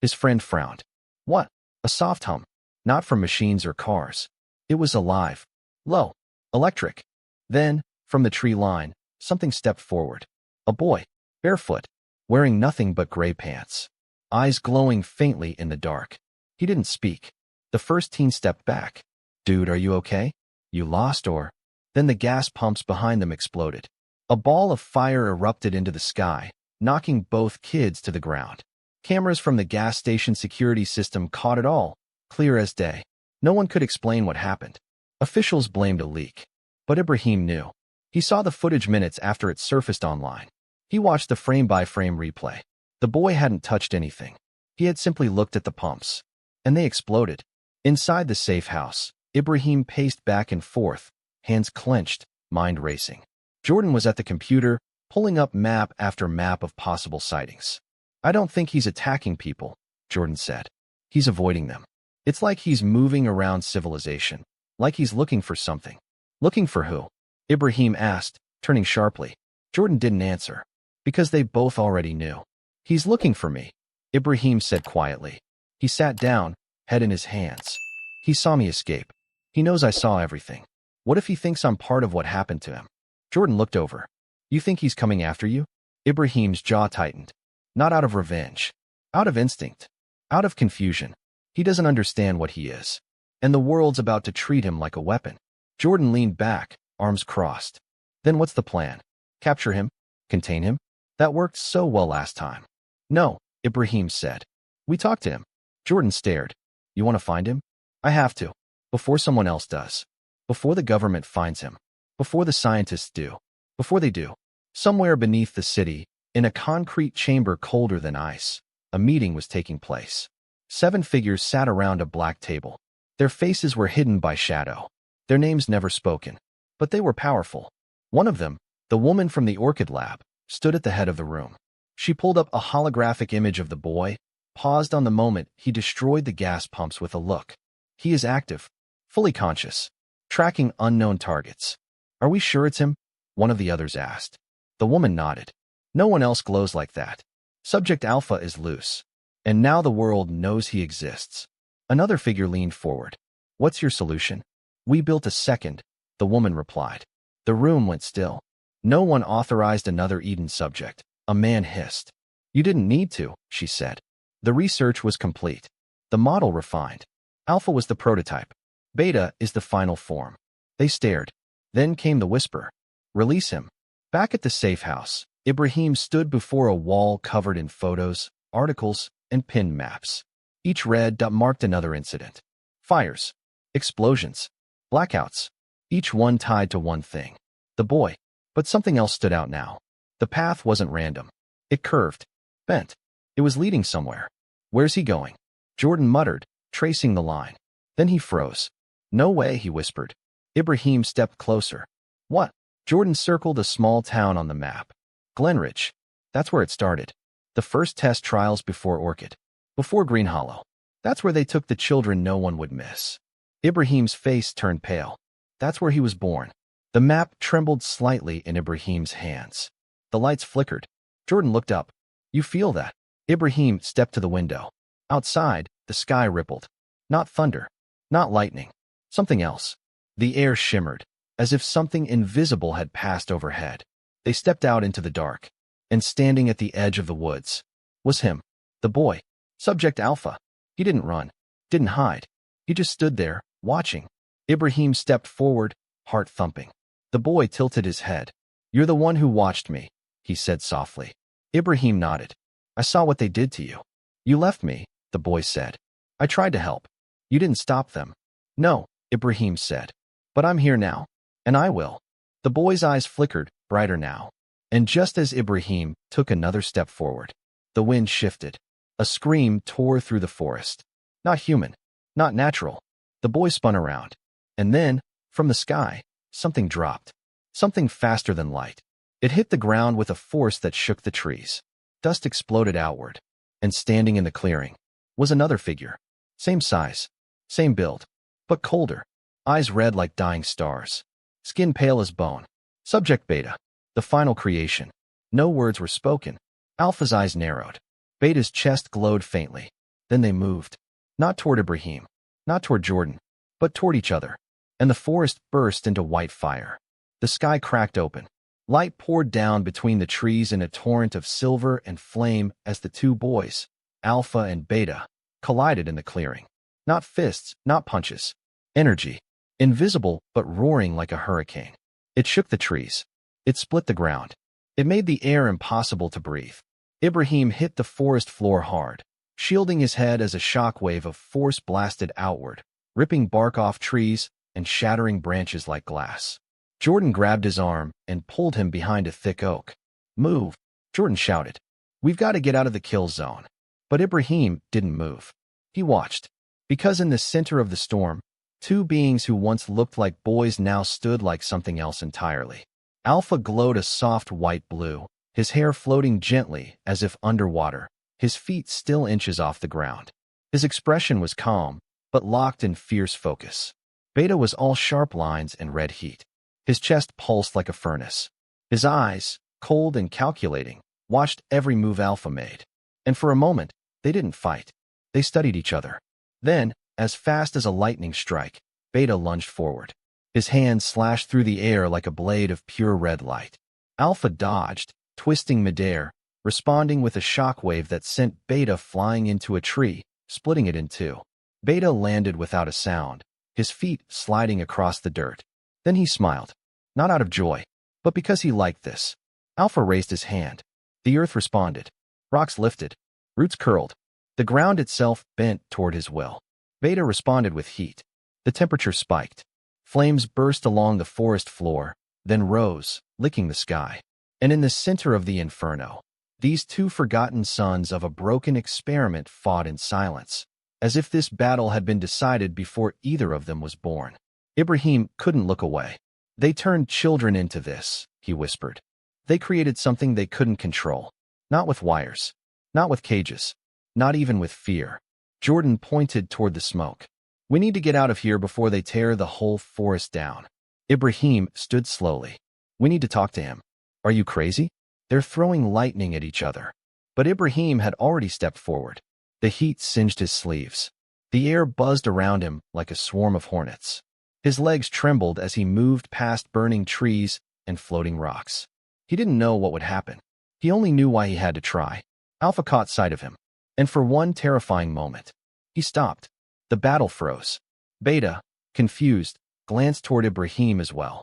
Speaker 1: His friend frowned. "What?" A soft hum. Not from machines or cars. It was alive. Low. Electric. Then, from the tree line, something stepped forward. A boy. Barefoot. Wearing nothing but gray pants. Eyes glowing faintly in the dark. He didn't speak. The first teen stepped back. "Dude, are you okay? You lost or—" Then the gas pumps behind them exploded. A ball of fire erupted into the sky, knocking both kids to the ground. Cameras from the gas station security system caught it all, clear as day. No one could explain what happened. Officials blamed a leak. But Ibrahim knew. He saw the footage minutes after it surfaced online. He watched the frame-by-frame replay. The boy hadn't touched anything. He had simply looked at the pumps. And they exploded. Inside the safe house, Ibrahim paced back and forth, hands clenched, mind racing. Jordan was at the computer, pulling up map after map of possible sightings. "I don't think he's attacking people," Jordan said. "He's avoiding them. It's like he's moving around civilization, like he's looking for something." Looking for who? Ibrahim asked, turning sharply. Jordan didn't answer, because they both already knew. He's looking for me, Ibrahim said quietly. He sat down, head in his hands. He saw me escape. He knows I saw everything. What if he thinks I'm part of what happened to him? Jordan looked over. You think he's coming after you? Ibrahim's jaw tightened. Not out of revenge. Out of instinct. Out of confusion. He doesn't understand what he is. And the world's about to treat him like a weapon. Jordan leaned back, arms crossed. Then what's the plan? Capture him? Contain him? That worked so well last time. No, Ibrahim said. We talked to him. Jordan stared. You want to find him? I have to. Before someone else does. Before the government finds him. Before the scientists do. Before they do. Somewhere beneath the city, in a concrete chamber colder than ice, a meeting was taking place. 7 figures sat around a black table. Their faces were hidden by shadow. Their names never spoken. But they were powerful. One of them, the woman from the Orchid Lab, stood at the head of the room. She pulled up a holographic image of the boy, paused on the moment he destroyed the gas pumps with a look. He is active, fully conscious, tracking unknown targets. Are we sure it's him? One of the others asked. The woman nodded. No one else glows like that. Subject Alpha is loose. And now the world knows he exists. Another figure leaned forward. What's your solution? We built a second, the woman replied. The room went still. No one authorized another Eden subject. A man hissed. You didn't need to, she said. The research was complete. The model refined. Alpha was the prototype. Beta is the final form. They stared. Then came the whisper. Release him. Back at the safe house, Ibrahim stood before a wall covered in photos, articles, and pinned maps. Each red dot marked another incident. Fires. Explosions. Blackouts. Each one tied to one thing. The boy. But something else stood out now. The path wasn't random. It curved. Bent. It was leading somewhere. Where's he going? Jordan muttered, tracing the line. Then he froze. No way, he whispered. Ibrahim stepped closer. What? Jordan circled a small town on the map. Glenridge. That's where it started. The first test trials before Orchid. Before Green Hollow. That's where they took the children no one would miss. Ibrahim's face turned pale. That's where he was born. The map trembled slightly in Ibrahim's hands. The lights flickered. Jordan looked up. You feel that? Ibrahim stepped to the window. Outside, the sky rippled. Not thunder. Not lightning. Something else. The air shimmered, as if something invisible had passed overhead. They stepped out into the dark. And standing at the edge of the woods was him. The boy. Subject Alpha. He didn't run. Didn't hide. He just stood there, watching. Ibrahim stepped forward, heart thumping. The boy tilted his head. You're the one who watched me, he said softly. Ibrahim nodded. I saw what they did to you. You left me, the boy said. I tried to help. You didn't stop them. No, Ibrahim said. But I'm here now. And I will. The boy's eyes flickered, brighter now. And just as Ibrahim took another step forward, the wind shifted. A scream tore through the forest. Not human. Not natural. The boy spun around. And then, from the sky, something dropped. Something faster than light. It hit the ground with a force that shook the trees. Dust exploded outward. And standing in the clearing was another figure. Same size. Same build. But colder. Eyes red like dying stars. Skin pale as bone. Subject Beta. The final creation. No words were spoken. Alpha's eyes narrowed. Beta's chest glowed faintly. Then they moved. Not toward Ibrahim. Not toward Jordan. But toward each other. And the forest burst into white fire. The sky cracked open. Light poured down between the trees in a torrent of silver and flame as the two boys, Alpha and Beta, collided in the clearing. Not fists, not punches. Energy. Invisible, but roaring like a hurricane. It shook the trees. It split the ground. It made the air impossible to breathe. Ibrahim hit the forest floor hard, shielding his head as a shockwave of force blasted outward, ripping bark off trees and shattering branches like glass. Jordan grabbed his arm and pulled him behind a thick oak. Move, Jordan shouted. We've got to get out of the kill zone. But Ibrahim didn't move. He watched. Because in the center of the storm, two beings who once looked like boys now stood like something else entirely. Alpha glowed a soft white blue, his hair floating gently as if underwater, his feet still inches off the ground. His expression was calm, but locked in fierce focus. Beta was all sharp lines and red heat. His chest pulsed like a furnace. His eyes, cold and calculating, watched every move Alpha made. And for a moment, they didn't fight. They studied each other. Then, as fast as a lightning strike, Beta lunged forward. His hand slashed through the air like a blade of pure red light. Alpha dodged, twisting midair, responding with a shockwave that sent Beta flying into a tree, splitting it in two. Beta landed without a sound, his feet sliding across the dirt. Then he smiled, not out of joy, but because he liked this. Alpha raised his hand. The earth responded. Rocks lifted. Roots curled. The ground itself bent toward his will. Beta responded with heat. The temperature spiked. Flames burst along the forest floor, then rose, licking the sky. And in the center of the inferno, these two forgotten sons of a broken experiment fought in silence, as if this battle had been decided before either of them was born. Ibrahim couldn't look away. They turned children into this, he whispered. They created something they couldn't control. Not with wires. Not with cages. Not even with fear. Jordan pointed toward the smoke. We need to get out of here before they tear the whole forest down. Ibrahim stood slowly. We need to talk to him. Are you crazy? They're throwing lightning at each other. But Ibrahim had already stepped forward. The heat singed his sleeves. The air buzzed around him like a swarm of hornets. His legs trembled as he moved past burning trees and floating rocks. He didn't know what would happen. He only knew why he had to try. Alpha caught sight of him, and for one terrifying moment, he stopped. The battle froze. Beta, confused, glanced toward Ibrahim as well.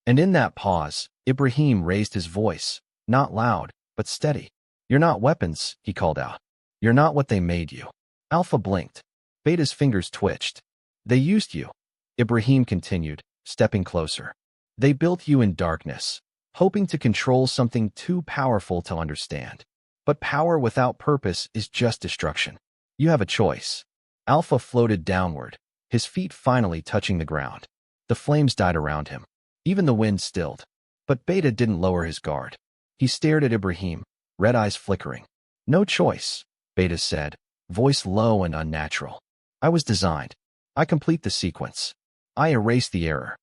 Speaker 1: And in that pause, Ibrahim raised his voice, not loud, but steady. You're not weapons, he called out. You're not what they made you. Alpha blinked. Beta's fingers twitched. They used you. Ibrahim continued, stepping closer. They built you in darkness, hoping to control something too powerful to understand. But power without purpose is just destruction. You have a choice. Alpha floated downward, his feet finally touching the ground. The flames died around him. Even the wind stilled. But Beta didn't lower his guard. He stared at Ibrahim, red eyes flickering. No choice, Beta said, voice low and unnatural. I was designed. I complete the sequence. I erase the error.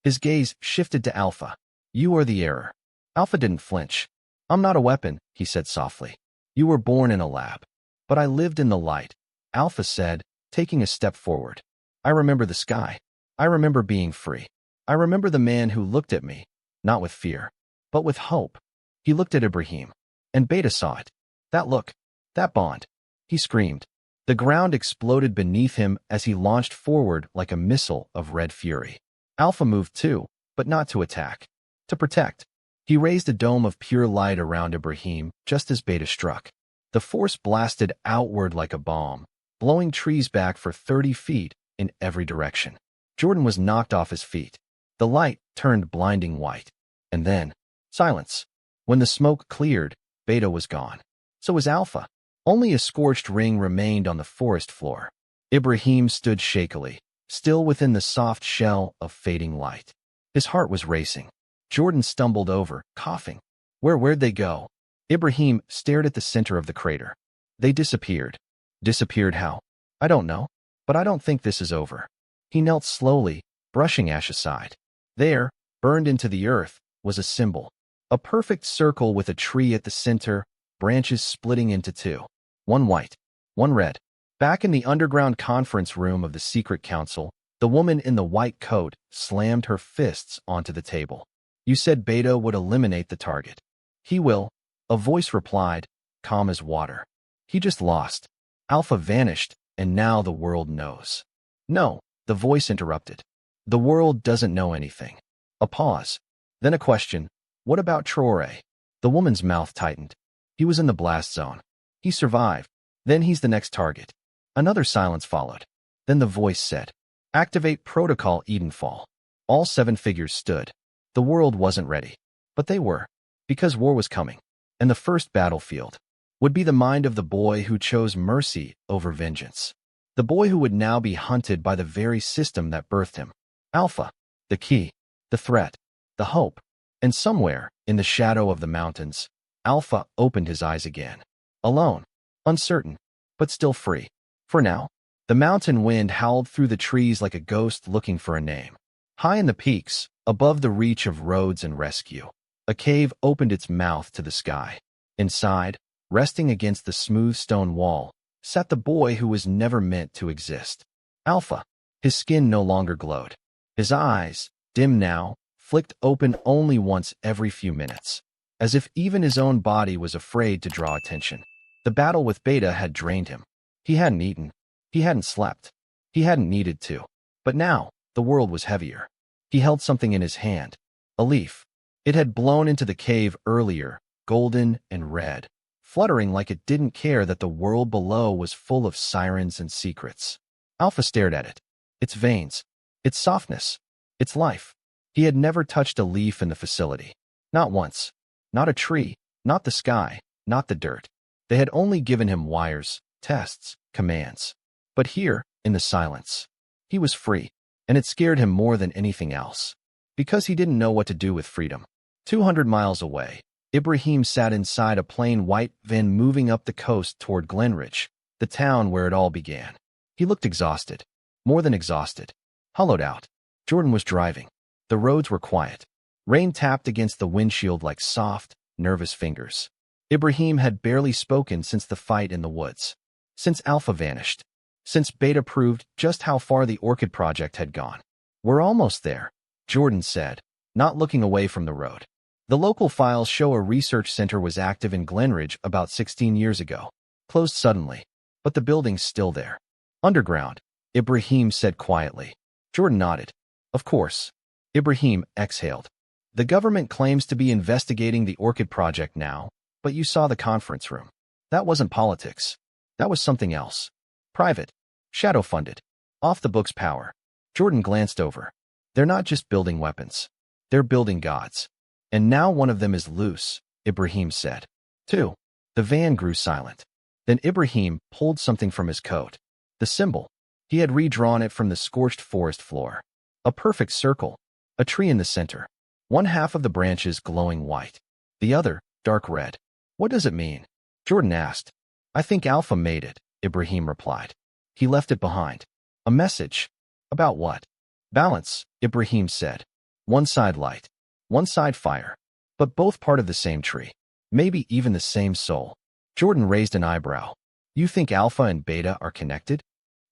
Speaker 1: His gaze shifted to Alpha. You are the error. Alpha didn't flinch. I'm not a weapon, he said softly. You were born in a lab. But I lived in the light, Alpha said, taking a step forward. I remember the sky. I remember being free. I remember the man who looked at me, not with fear, but with hope. He looked at Ibrahim, and Beta saw it. That look, that bond. He screamed. The ground exploded beneath him as he launched forward like a missile of red fury. Alpha moved too, but not to attack. To protect. He raised a dome of pure light around Ibrahim just as Beta struck. The force blasted outward like a bomb, blowing trees back for 30 feet in every direction. Jordan was knocked off his feet. The light turned blinding white. And then, silence. When the smoke cleared, Beta was gone. So was Alpha. Only a scorched ring remained on the forest floor. Ibrahim stood shakily, still within the soft shell of fading light. His heart was racing. Jordan stumbled over, coughing. Where'd they go? Ibrahim stared at the center of the crater. They disappeared. Disappeared how? I don't know, but I don't think this is over. He knelt slowly, brushing ash aside. There, burned into the earth, was a symbol. A perfect circle with a tree at the center, branches splitting into two. One white, one red. Back in the underground conference room of the secret council, the woman in the white coat slammed her fists onto the table. You said Beta would eliminate the target. He will, a voice replied, calm as water. He just lost. Alpha vanished, and now the world knows. No, the voice interrupted. The world doesn't know anything. A pause. Then a question. What about Traore? The woman's mouth tightened. He was in the blast zone. He survived. Then he's the next target. Another silence followed. Then the voice said, activate Protocol Edenfall. All 7 figures stood. The world wasn't ready. But they were. Because war was coming. And the first battlefield would be the mind of the boy who chose mercy over vengeance. The boy who would now be hunted by the very system that birthed him. Alpha. The key. The threat. The hope. And somewhere, in the shadow of the mountains, Alpha opened his eyes again. Alone. Uncertain. But still free. For now. The mountain wind howled through the trees like a ghost looking for a name. High in the peaks, above the reach of roads and rescue, a cave opened its mouth to the sky. Inside, resting against the smooth stone wall, sat the boy who was never meant to exist. Alpha. His skin no longer glowed. His eyes, dim now, flicked open only once every few minutes, as if even his own body was afraid to draw attention. The battle with Beta had drained him. He hadn't eaten. He hadn't slept. He hadn't needed to. But now, the world was heavier. He held something in his hand. A leaf. It had blown into the cave earlier, golden and red, fluttering like it didn't care that the world below was full of sirens and secrets. Alpha stared at it. Its veins. Its softness. Its life. He had never touched a leaf in the facility. Not once. Not a tree. Not the sky. Not the dirt. They had only given him wires, tests, commands. But here, in the silence, he was free, and it scared him more than anything else, because he didn't know what to do with freedom. 200 miles away, Ibrahim sat inside a plain white van moving up the coast toward Glenridge, the town where it all began. He looked exhausted, more than exhausted, hollowed out. Jordan was driving. The roads were quiet. Rain tapped against the windshield like soft, nervous fingers. Ibrahim had barely spoken since the fight in the woods, since Alpha vanished, since Beta proved just how far the Orchid Project had gone. "We're almost there," Jordan said, not looking away from the road. The local files show a research center was active in Glenridge about 16 years ago, closed suddenly, but the building's still there. "Underground," Ibrahim said quietly. Jordan nodded. "Of course." Ibrahim exhaled. "The government claims to be investigating the Orchid Project now, but you saw the conference room. That wasn't politics. That was something else. Private. Shadow-funded. Off-the-books power." Jordan glanced over. "They're not just building weapons. They're building gods. And now one of them is loose," Ibrahim said. "Two." The van grew silent. Then Ibrahim pulled something from his coat. The symbol. He had redrawn it from the scorched forest floor. A perfect circle. A tree in the center. One half of the branches glowing white. The other, dark red. "What does it mean?" Jordan asked. "I think Alpha made it," Ibrahim replied. "He left it behind. A message." "About what?" "Balance," Ibrahim said. "One side light. One side fire. But both part of the same tree. Maybe even the same soul." Jordan raised an eyebrow. "You think Alpha and Beta are connected?"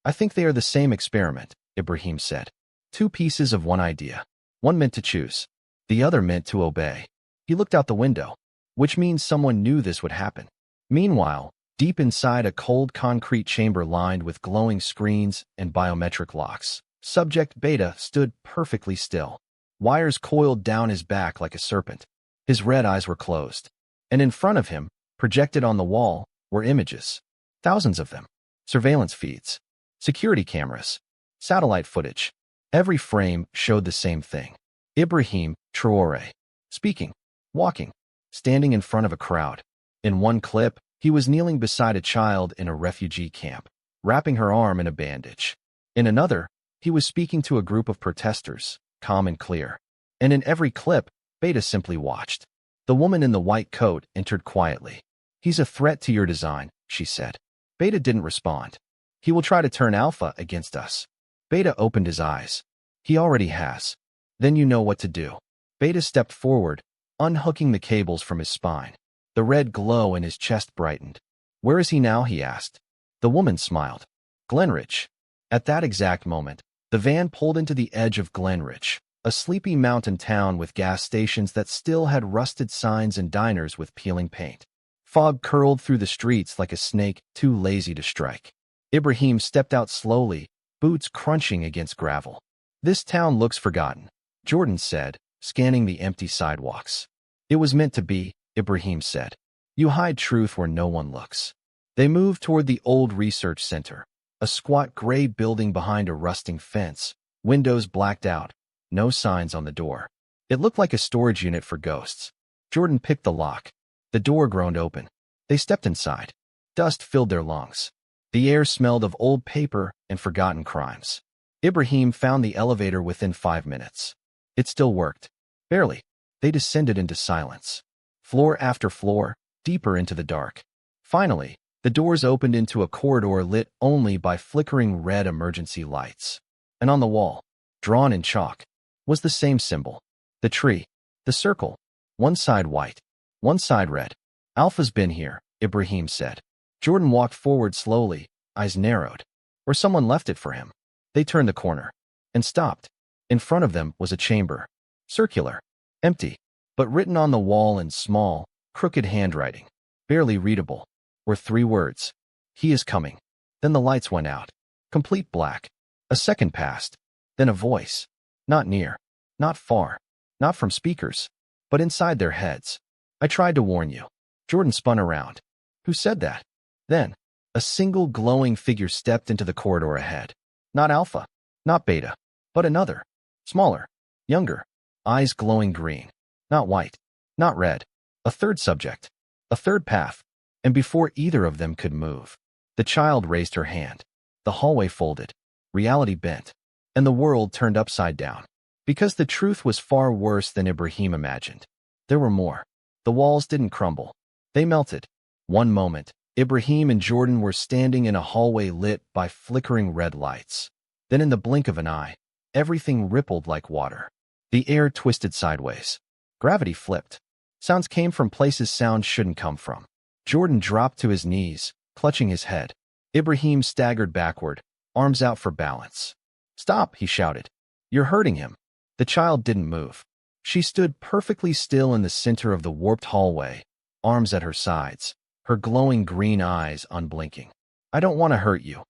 Speaker 1: "I think they are the same experiment," Ibrahim said. "Two pieces of one idea. One meant to choose. The other meant to obey." He looked out the window, which means someone knew this would happen. Meanwhile, deep inside a cold concrete chamber lined with glowing screens and biometric locks, Subject Beta stood perfectly still. Wires coiled down his back like a serpent. His red eyes were closed. And in front of him, projected on the wall, were images. Thousands of them. Surveillance feeds. Security cameras. Satellite footage. Every frame showed the same thing. Ibrahim Traore. Speaking. Walking. Standing in front of a crowd. In one clip, he was kneeling beside a child in a refugee camp, wrapping her arm in a bandage. In another, he was speaking to a group of protesters, calm and clear. And in every clip, Beta simply watched. The woman in the white coat entered quietly. "He's a threat to your design," she said. Beta didn't respond. "He will try to turn Alpha against us." Beta opened his eyes. "He already has. Then you know what to do." Beta stepped forward, unhooking the cables from his spine. The red glow in his chest brightened. "Where is he now?" he asked. The woman smiled. "Glenridge." At that exact moment, the van pulled into the edge of Glenridge, a sleepy mountain town with gas stations that still had rusted signs and diners with peeling paint. Fog curled through the streets like a snake too lazy to strike. Ibrahim stepped out slowly, boots crunching against gravel. "This town looks forgotten," Jordan said, scanning the empty sidewalks. "It was meant to be," Ibrahim said. "You hide truth where no one looks." They moved toward the old research center, a squat gray building behind a rusting fence, windows blacked out, no signs on the door. It looked like a storage unit for ghosts. Jordan picked the lock. The door groaned open. They stepped inside. Dust filled their lungs. The air smelled of old paper and forgotten crimes. Ibrahim found the elevator within 5 minutes. It still worked. Barely. They descended into silence. Floor after floor, deeper into the dark. Finally, The doors opened into a corridor lit only by flickering red emergency lights. And on the wall, drawn in chalk, was the same symbol. The tree. The circle. One side white, one side red. Alpha's been here, Ibrahim said. Jordan walked forward slowly, eyes narrowed. Or someone left it for him. They turned the corner and stopped. In front of them was a chamber. Circular. Empty. But written on the wall in small, crooked handwriting, barely readable, were 3 words. He is coming. Then the lights went out. Complete black. A second passed. Then a voice. Not near. Not far. Not from speakers. But inside their heads. I tried to warn you. Jordan spun around. Who said that? Then, a single glowing figure stepped into the corridor ahead. Not Alpha. Not Beta. But another. Smaller. Younger. Eyes glowing green. Not white. Not red. A third subject. A third path. And before either of them could move, the child raised her hand. The hallway folded. Reality bent. And the world turned upside down. Because the truth was far worse than Ibrahim imagined. There were more. The walls didn't crumble. They melted. One moment, Ibrahim and Jordan were standing in a hallway lit by flickering red lights. Then in the blink of an eye, everything rippled like water. The air twisted sideways. Gravity flipped. Sounds came from places sounds shouldn't come from. Jordan dropped to his knees, clutching his head. Ibrahim staggered backward, arms out for balance. Stop, he shouted. You're hurting him. The child didn't move. She stood perfectly still in the center of the warped hallway, arms at her sides, her glowing green eyes unblinking. I don't want to hurt you,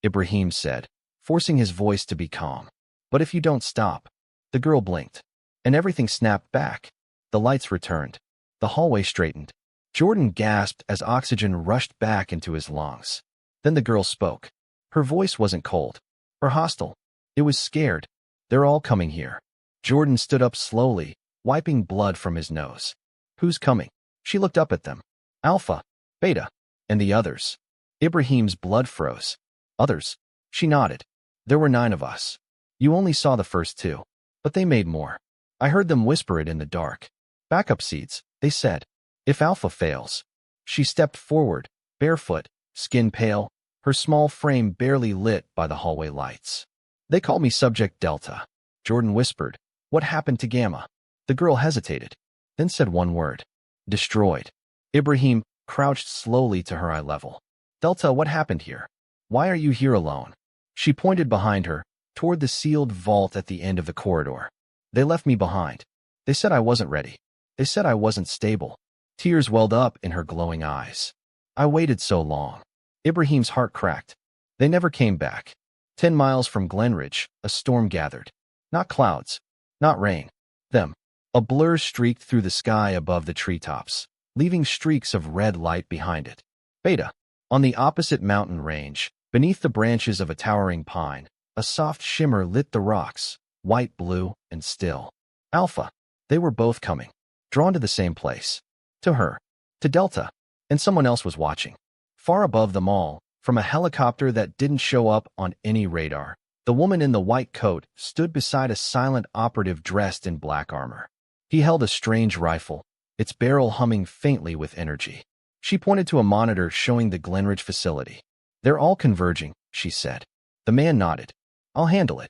Speaker 1: Ibrahim said, forcing his voice to be calm. But if you don't stop. The girl blinked, and everything snapped back. The lights returned. The hallway straightened. Jordan gasped as oxygen rushed back into his lungs. Then the girl spoke. Her voice wasn't cold or hostile. It was scared. They're all coming here. Jordan stood up slowly, wiping blood from his nose. Who's coming? She looked up at them. Alpha, Beta, and the others. Ibrahim's blood froze. Others? She nodded. There were 9 of us. You only saw the first 2. But they made more. I heard them whisper it in the dark. Backup seats, they said. If Alpha fails. She stepped forward, barefoot, skin pale, her small frame barely lit by the hallway lights. They call me Subject Delta. Jordan whispered. What happened to Gamma? The girl hesitated, then said one word. Destroyed. Ibrahim crouched slowly to her eye level. Delta, what happened here? Why are you here alone? She pointed behind her, toward the sealed vault at the end of the corridor. They left me behind. They said I wasn't ready. They said I wasn't stable. Tears welled up in her glowing eyes. I waited so long. Ibrahim's heart cracked. They never came back. 10 miles from Glenridge, a storm gathered. Not clouds. Not rain. Them. A blur streaked through the sky above the treetops, leaving streaks of red light behind it. Beta. On the opposite mountain range, beneath the branches of a towering pine, a soft shimmer lit the rocks, white, blue, and still. Alpha. They were both coming. Drawn to the same place. To her. To Delta. And someone else was watching. Far above them all, from a helicopter that didn't show up on any radar, the woman in the white coat stood beside a silent operative dressed in black armor. He held a strange rifle, its barrel humming faintly with energy. She pointed to a monitor showing the Glenridge facility. They're all converging, she said. The man nodded. I'll handle it.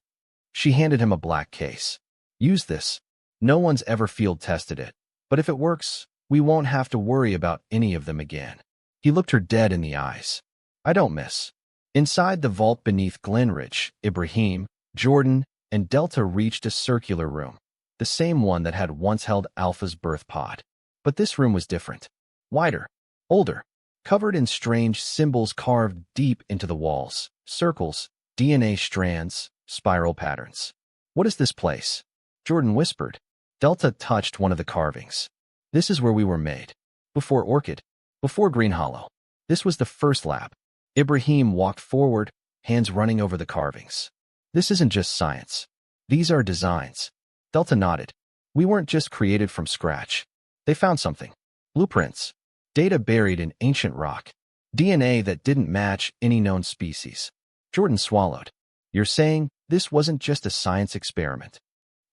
Speaker 1: She handed him a black case. Use this. No one's ever field tested it. But if it works, we won't have to worry about any of them again. He looked her dead in the eyes. I don't miss. Inside the vault beneath Glenridge, Ibrahim, Jordan, and Delta reached a circular room. The same one that had once held Alpha's birth pod. But this room was different. Wider. Older. Covered in strange symbols carved deep into the walls. Circles, DNA strands, spiral patterns. What is this place? Jordan whispered. Delta touched one of the carvings. This is where we were made. Before Orchid. Before Green Hollow. This was the first lab. Ibrahim walked forward, hands running over the carvings. This isn't just science. These are designs. Delta nodded. We weren't just created from scratch. They found something. Blueprints. Data buried in ancient rock. DNA that didn't match any known species. Jordan swallowed. You're saying this wasn't just a science experiment?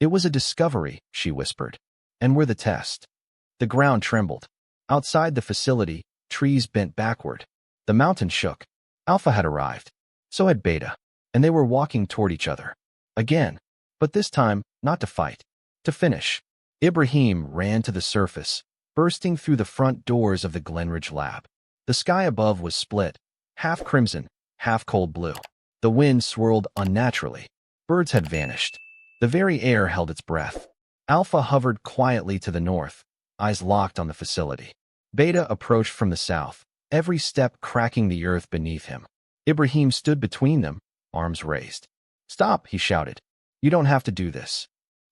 Speaker 1: It was a discovery, she whispered. And we're the test. The ground trembled. Outside the facility, trees bent backward. The mountain shook. Alpha had arrived. So had Beta. And they were walking toward each other. Again. But this time, not to fight. To finish. Ibrahim ran to the surface, bursting through the front doors of the Glenridge lab. The sky above was split, half crimson, half cold blue. The wind swirled unnaturally. Birds had vanished. The very air held its breath. Alpha hovered quietly to the north, eyes locked on the facility. Beta approached from the south, every step cracking the earth beneath him. Ibrahim stood between them, arms raised. "Stop," he shouted. "You don't have to do this."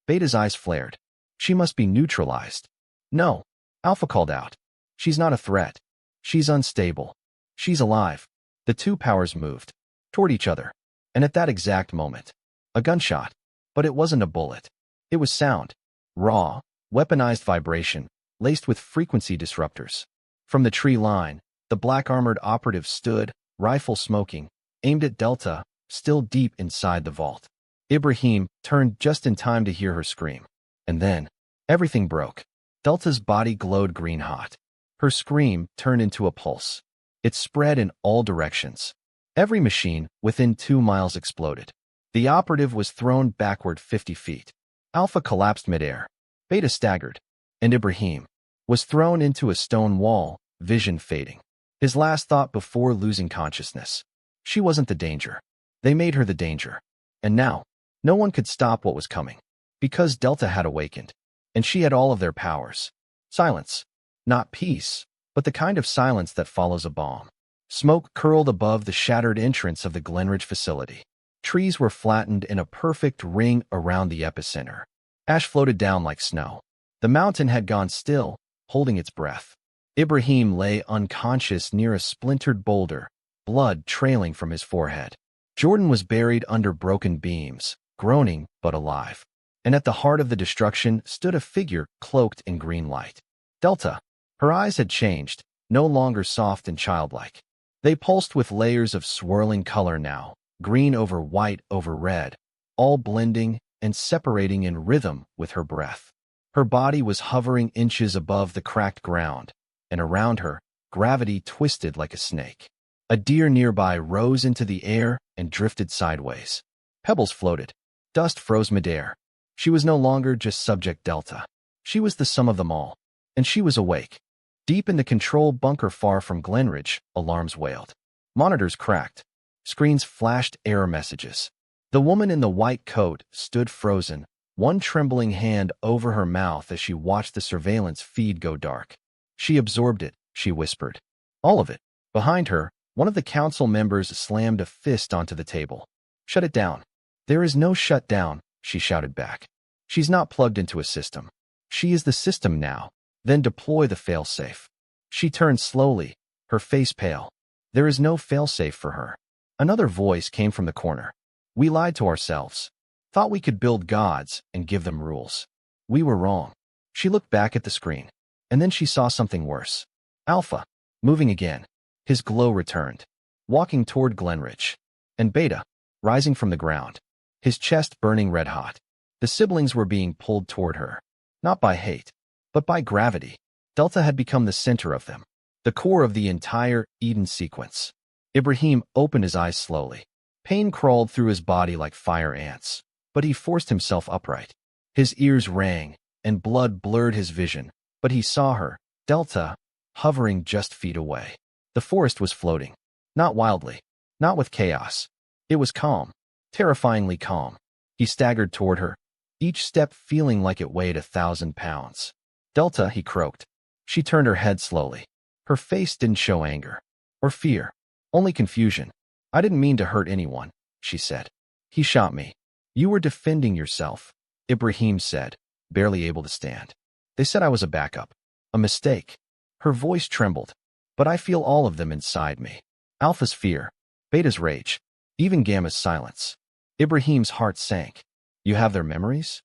Speaker 1: Beta's eyes flared. She must be neutralized. "No," Alpha called out. "She's not a threat. She's unstable. She's alive." The two powers moved toward each other. And at that exact moment, a gunshot. But it wasn't a bullet. It was sound. Raw, weaponized vibration, laced with frequency disruptors. From the tree line, the black-armored operative stood, rifle smoking, aimed at Delta, still deep inside the vault. Ibrahim turned just in time to hear her scream. And then, everything broke. Delta's body glowed green-hot. Her scream turned into a pulse. It spread in all directions. Every machine within 2 miles exploded. The operative was thrown backward 50 feet. Alpha collapsed midair. Beta staggered. And Ibrahim was thrown into a stone wall, vision fading. His last thought before losing consciousness. She wasn't the danger. They made her the danger. And now, no one could stop what was coming. Because Delta had awakened. And she had all of their powers. Silence. Not peace, but the kind of silence that follows a bomb. Smoke curled above the shattered entrance of the Glenridge facility. Trees were flattened in a perfect ring around the epicenter. Ash floated down like snow. The mountain had gone still, holding its breath. Ibrahim lay unconscious near a splintered boulder, blood trailing from his forehead. Jordan was buried under broken beams, groaning but alive. And at the heart of the destruction stood a figure cloaked in green light. Delta. Her eyes had changed, no longer soft and childlike. They pulsed with layers of swirling color now, green over white over red, all blending and separating in rhythm with her breath. Her body was hovering inches above the cracked ground, and around her, gravity twisted like a snake. A deer nearby rose into the air and drifted sideways. Pebbles floated. Dust froze midair. She was no longer just Subject Delta. She was the sum of them all. And she was awake. Deep in the control bunker far from Glenridge, alarms wailed. Monitors cracked. Screens flashed error messages. The woman in the white coat stood frozen, one trembling hand over her mouth as she watched the surveillance feed go dark. She absorbed it, she whispered. All of it. Behind her, one of the council members slammed a fist onto the table. "Shut it down." "There is no shut down," she shouted back. "She's not plugged into a system. She is the system now. Then deploy the failsafe." She turned slowly, her face pale. There is no failsafe for her. Another voice came from the corner. "We lied to ourselves. Thought we could build gods and give them rules. We were wrong." She looked back at the screen. And then she saw something worse. Alpha, moving again. His glow returned, walking toward Glenridge. And Beta, rising from the ground, his chest burning red-hot. The siblings were being pulled toward her. Not by hate, but by gravity. Delta had become the center of them, the core of the entire Eden sequence. Ibrahim opened his eyes slowly. Pain crawled through his body like fire ants, but he forced himself upright. His ears rang, and blood blurred his vision, but he saw her, Delta, hovering just feet away. The forest was floating. Not wildly, not with chaos. It was calm, terrifyingly calm. He staggered toward her, each step feeling like it weighed 1,000 pounds. "Delta," he croaked. She turned her head slowly. Her face didn't show anger or fear, only confusion. "I didn't mean to hurt anyone," she said. "He shot me." "You were defending yourself," Ibrahim said, barely able to stand. "They said I was a backup. A mistake." Her voice trembled. "But I feel all of them inside me. Alpha's fear, Beta's rage, even Gamma's silence." Ibrahim's heart sank. "You have their memories?"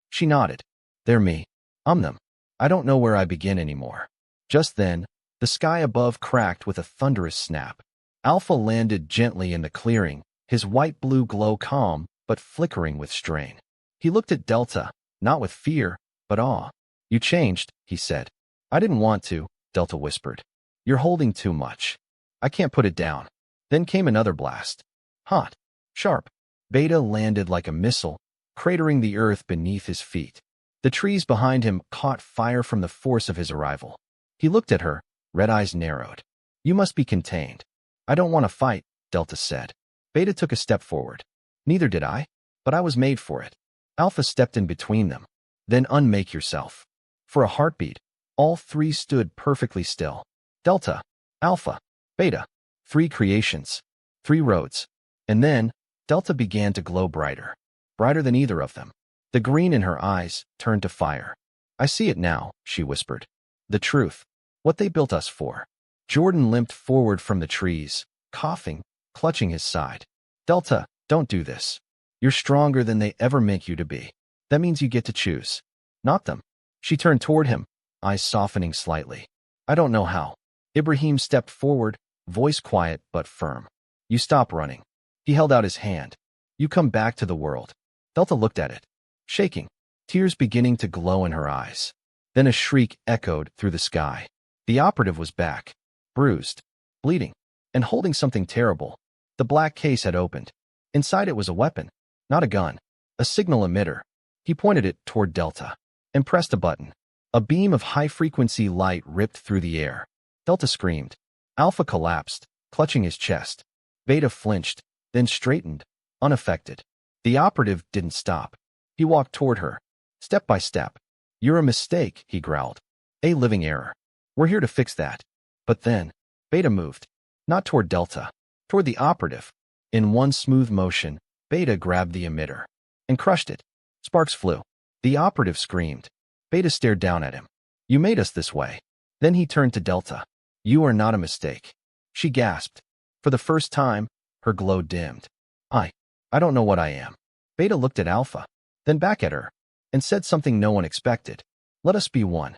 Speaker 1: She nodded. "They're me. I'm them. I don't know where I begin anymore." Just then, the sky above cracked with a thunderous snap. Alpha landed gently in the clearing, his white-blue glow calm, but flickering with strain. He looked at Delta, not with fear, but awe. "You changed," he said. "I didn't want to," Delta whispered. "You're holding too much." I can't put it down. Then came another blast. Hot. Sharp. Beta landed like a missile, cratering the earth beneath his feet. The trees behind him caught fire from the force of his arrival. He looked at her, red eyes narrowed. You must be contained. I don't want to fight, Delta said. Beta took a step forward. Neither did I, but I was made for it. Alpha stepped in between them. Then unmake yourself. For a heartbeat, all three stood perfectly still. Delta, Alpha, Beta. 3 creations. 3 roads. And then, Delta began to glow brighter. Brighter than either of them. The green in her eyes turned to fire. I see it now, she whispered. The truth. What they built us for. Jordan limped forward from the trees, coughing, clutching his side. Delta, don't do this. You're stronger than they ever make you to be. That means you get to choose. Not them. She turned toward him, eyes softening slightly. I don't know how. Ibrahim stepped forward, voice quiet but firm. You stop running. He held out his hand. You come back to the world. Delta looked at it, shaking, tears beginning to glow in her eyes. Then a shriek echoed through the sky. The operative was back, bruised, bleeding, and holding something terrible. The black case had opened. Inside it was a weapon, not a gun, a signal emitter. He pointed it toward Delta and pressed a button. A beam of high-frequency light ripped through the air. Delta screamed. Alpha collapsed, clutching his chest. Beta flinched, then straightened, unaffected. The operative didn't stop. He walked toward her, step by step. You're a mistake, he growled. A living error. We're here to fix that. But then, Beta moved, not toward Delta, toward the operative. In one smooth motion, Beta grabbed the emitter and crushed it. Sparks flew. The operative screamed. Beta stared down at him. You made us this way. Then he turned to Delta. You are not a mistake. She gasped. For the first time, her glow dimmed. I don't know what I am. Beta looked at Alpha, then back at her, and said something no one expected. Let us be one.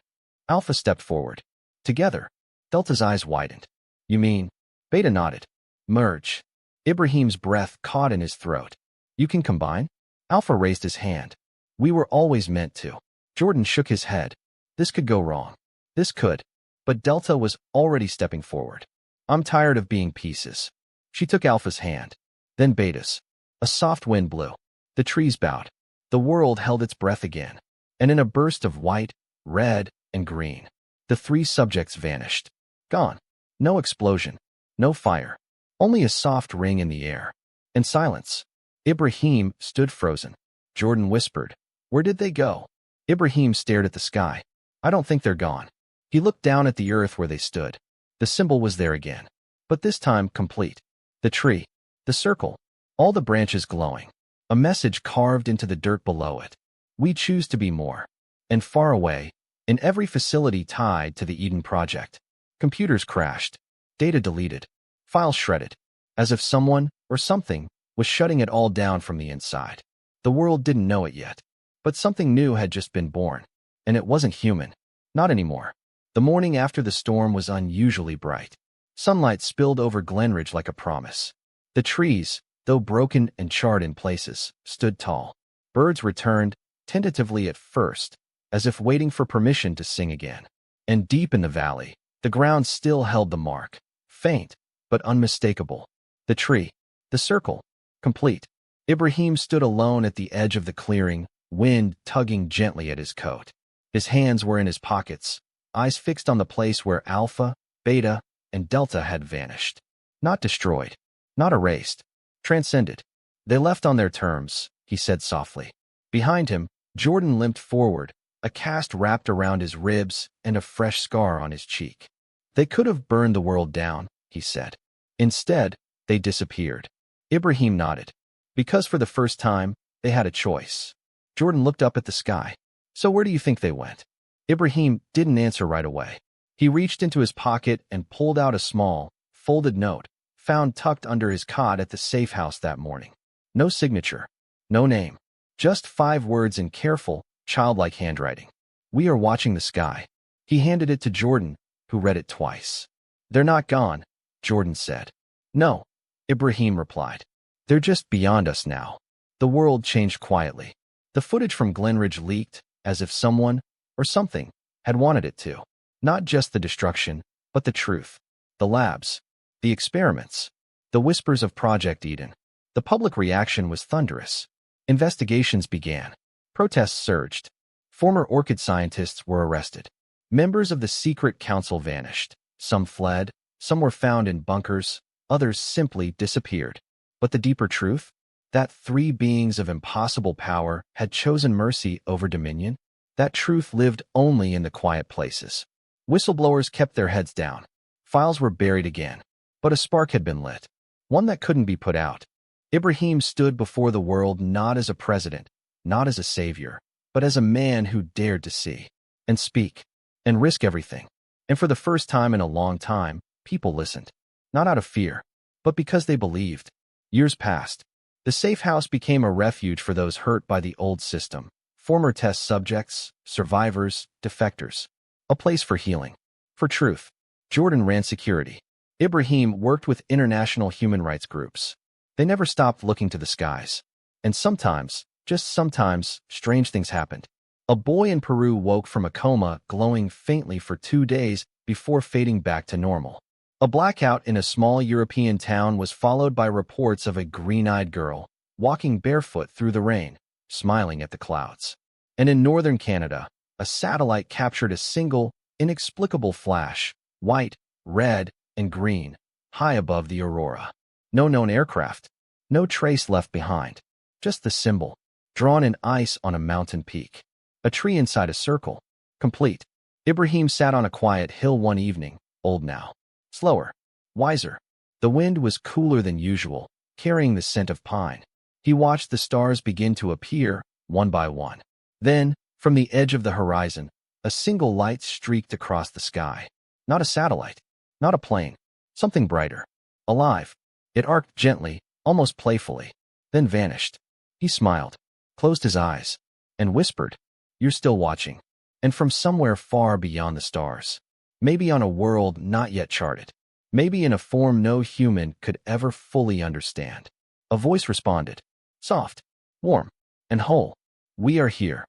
Speaker 1: Alpha stepped forward. Together. Delta's eyes widened. You mean? Beta nodded. Merge. Ibrahim's breath caught in his throat. You can combine? Alpha raised his hand. We were always meant to. Jordan shook his head. This could go wrong. This could. But Delta was already stepping forward. I'm tired of being pieces. She took Alpha's hand. Then Beta's. A soft wind blew. The trees bowed. The world held its breath again. And in a burst of white, red, and green, the 3 subjects vanished. Gone. No explosion. No fire. Only a soft ring in the air. And silence. Ibrahim stood frozen. Jordan whispered. Where did they go? Ibrahim stared at the sky. I don't think they're gone. He looked down at the earth where they stood. The symbol was there again. But this time complete. The tree. The circle. All the branches glowing. A message carved into the dirt below it. We choose to be more. And far away, in every facility tied to the Eden Project, computers crashed, data deleted, files shredded, as if someone or something was shutting it all down from the inside. The world didn't know it yet, but something new had just been born, and it wasn't human. Not anymore. The morning after the storm was unusually bright. Sunlight spilled over Glenridge like a promise. The trees, though broken and charred in places, stood tall. Birds returned, tentatively at first, as if waiting for permission to sing again. And deep in the valley, the ground still held the mark, faint, but unmistakable. The tree, the circle, complete. Ibrahim stood alone at the edge of the clearing, wind tugging gently at his coat. His hands were in his pockets, eyes fixed on the place where Alpha, Beta, and Delta had vanished. Not destroyed, not erased, transcended. They left on their terms, he said softly. Behind him, Jordan limped forward, a cast wrapped around his ribs and a fresh scar on his cheek. They could have burned the world down, he said. Instead, they disappeared. Ibrahim nodded. Because for the first time, they had a choice. Jordan looked up at the sky. So where do you think they went? Ibrahim didn't answer right away. He reached into his pocket and pulled out a small, folded note, found tucked under his cot at the safe house that morning. No signature. No name. Just 5 words in careful, childlike handwriting. We are watching the sky. He handed it to Jordan, who read it twice. They're not gone, Jordan said. No, Ibrahim replied. They're just beyond us now. The world changed quietly. The footage from Glenridge leaked, as if someone, or something, had wanted it to. Not just the destruction, but the truth. The labs. The experiments. The whispers of Project Eden. The public reaction was thunderous. Investigations began. Protests surged. Former orchid scientists were arrested. Members of the secret council vanished. Some fled, some were found in bunkers, others simply disappeared. But the deeper truth? That three beings of impossible power had chosen mercy over dominion? That truth lived only in the quiet places. Whistleblowers kept their heads down. Files were buried again. But a spark had been lit. One that couldn't be put out. Ibrahim stood before the world not as a president, not as a savior, but as a man who dared to see, and speak, and risk everything. And for the first time in a long time, people listened. Not out of fear, but because they believed. Years passed. The safe house became a refuge for those hurt by the old system. Former test subjects, survivors, defectors. A place for healing. For truth. Jordan ran security. Ibrahim worked with international human rights groups. They never stopped looking to the skies. And sometimes, just sometimes, strange things happened. A boy in Peru woke from a coma glowing faintly for 2 days before fading back to normal. A blackout in a small European town was followed by reports of a green-eyed girl walking barefoot through the rain, smiling at the clouds. And in northern Canada, a satellite captured a single, inexplicable flash, white, red, and green, high above the aurora. No known aircraft, no trace left behind, just the symbol, drawn in ice on a mountain peak. A tree inside a circle, complete. Ibrahim sat on a quiet hill one evening, old now. Slower, wiser. The wind was cooler than usual, carrying the scent of pine. He watched the stars begin to appear, one by one. Then, from the edge of the horizon, a single light streaked across the sky. Not a satellite, not a plane, something brighter, alive. It arced gently, almost playfully, then vanished. He smiled, closed his eyes, and whispered, "You're still watching." And from somewhere far beyond the stars, maybe on a world not yet charted, maybe in a form no human could ever fully understand, a voice responded, soft, warm, and whole. "We are here."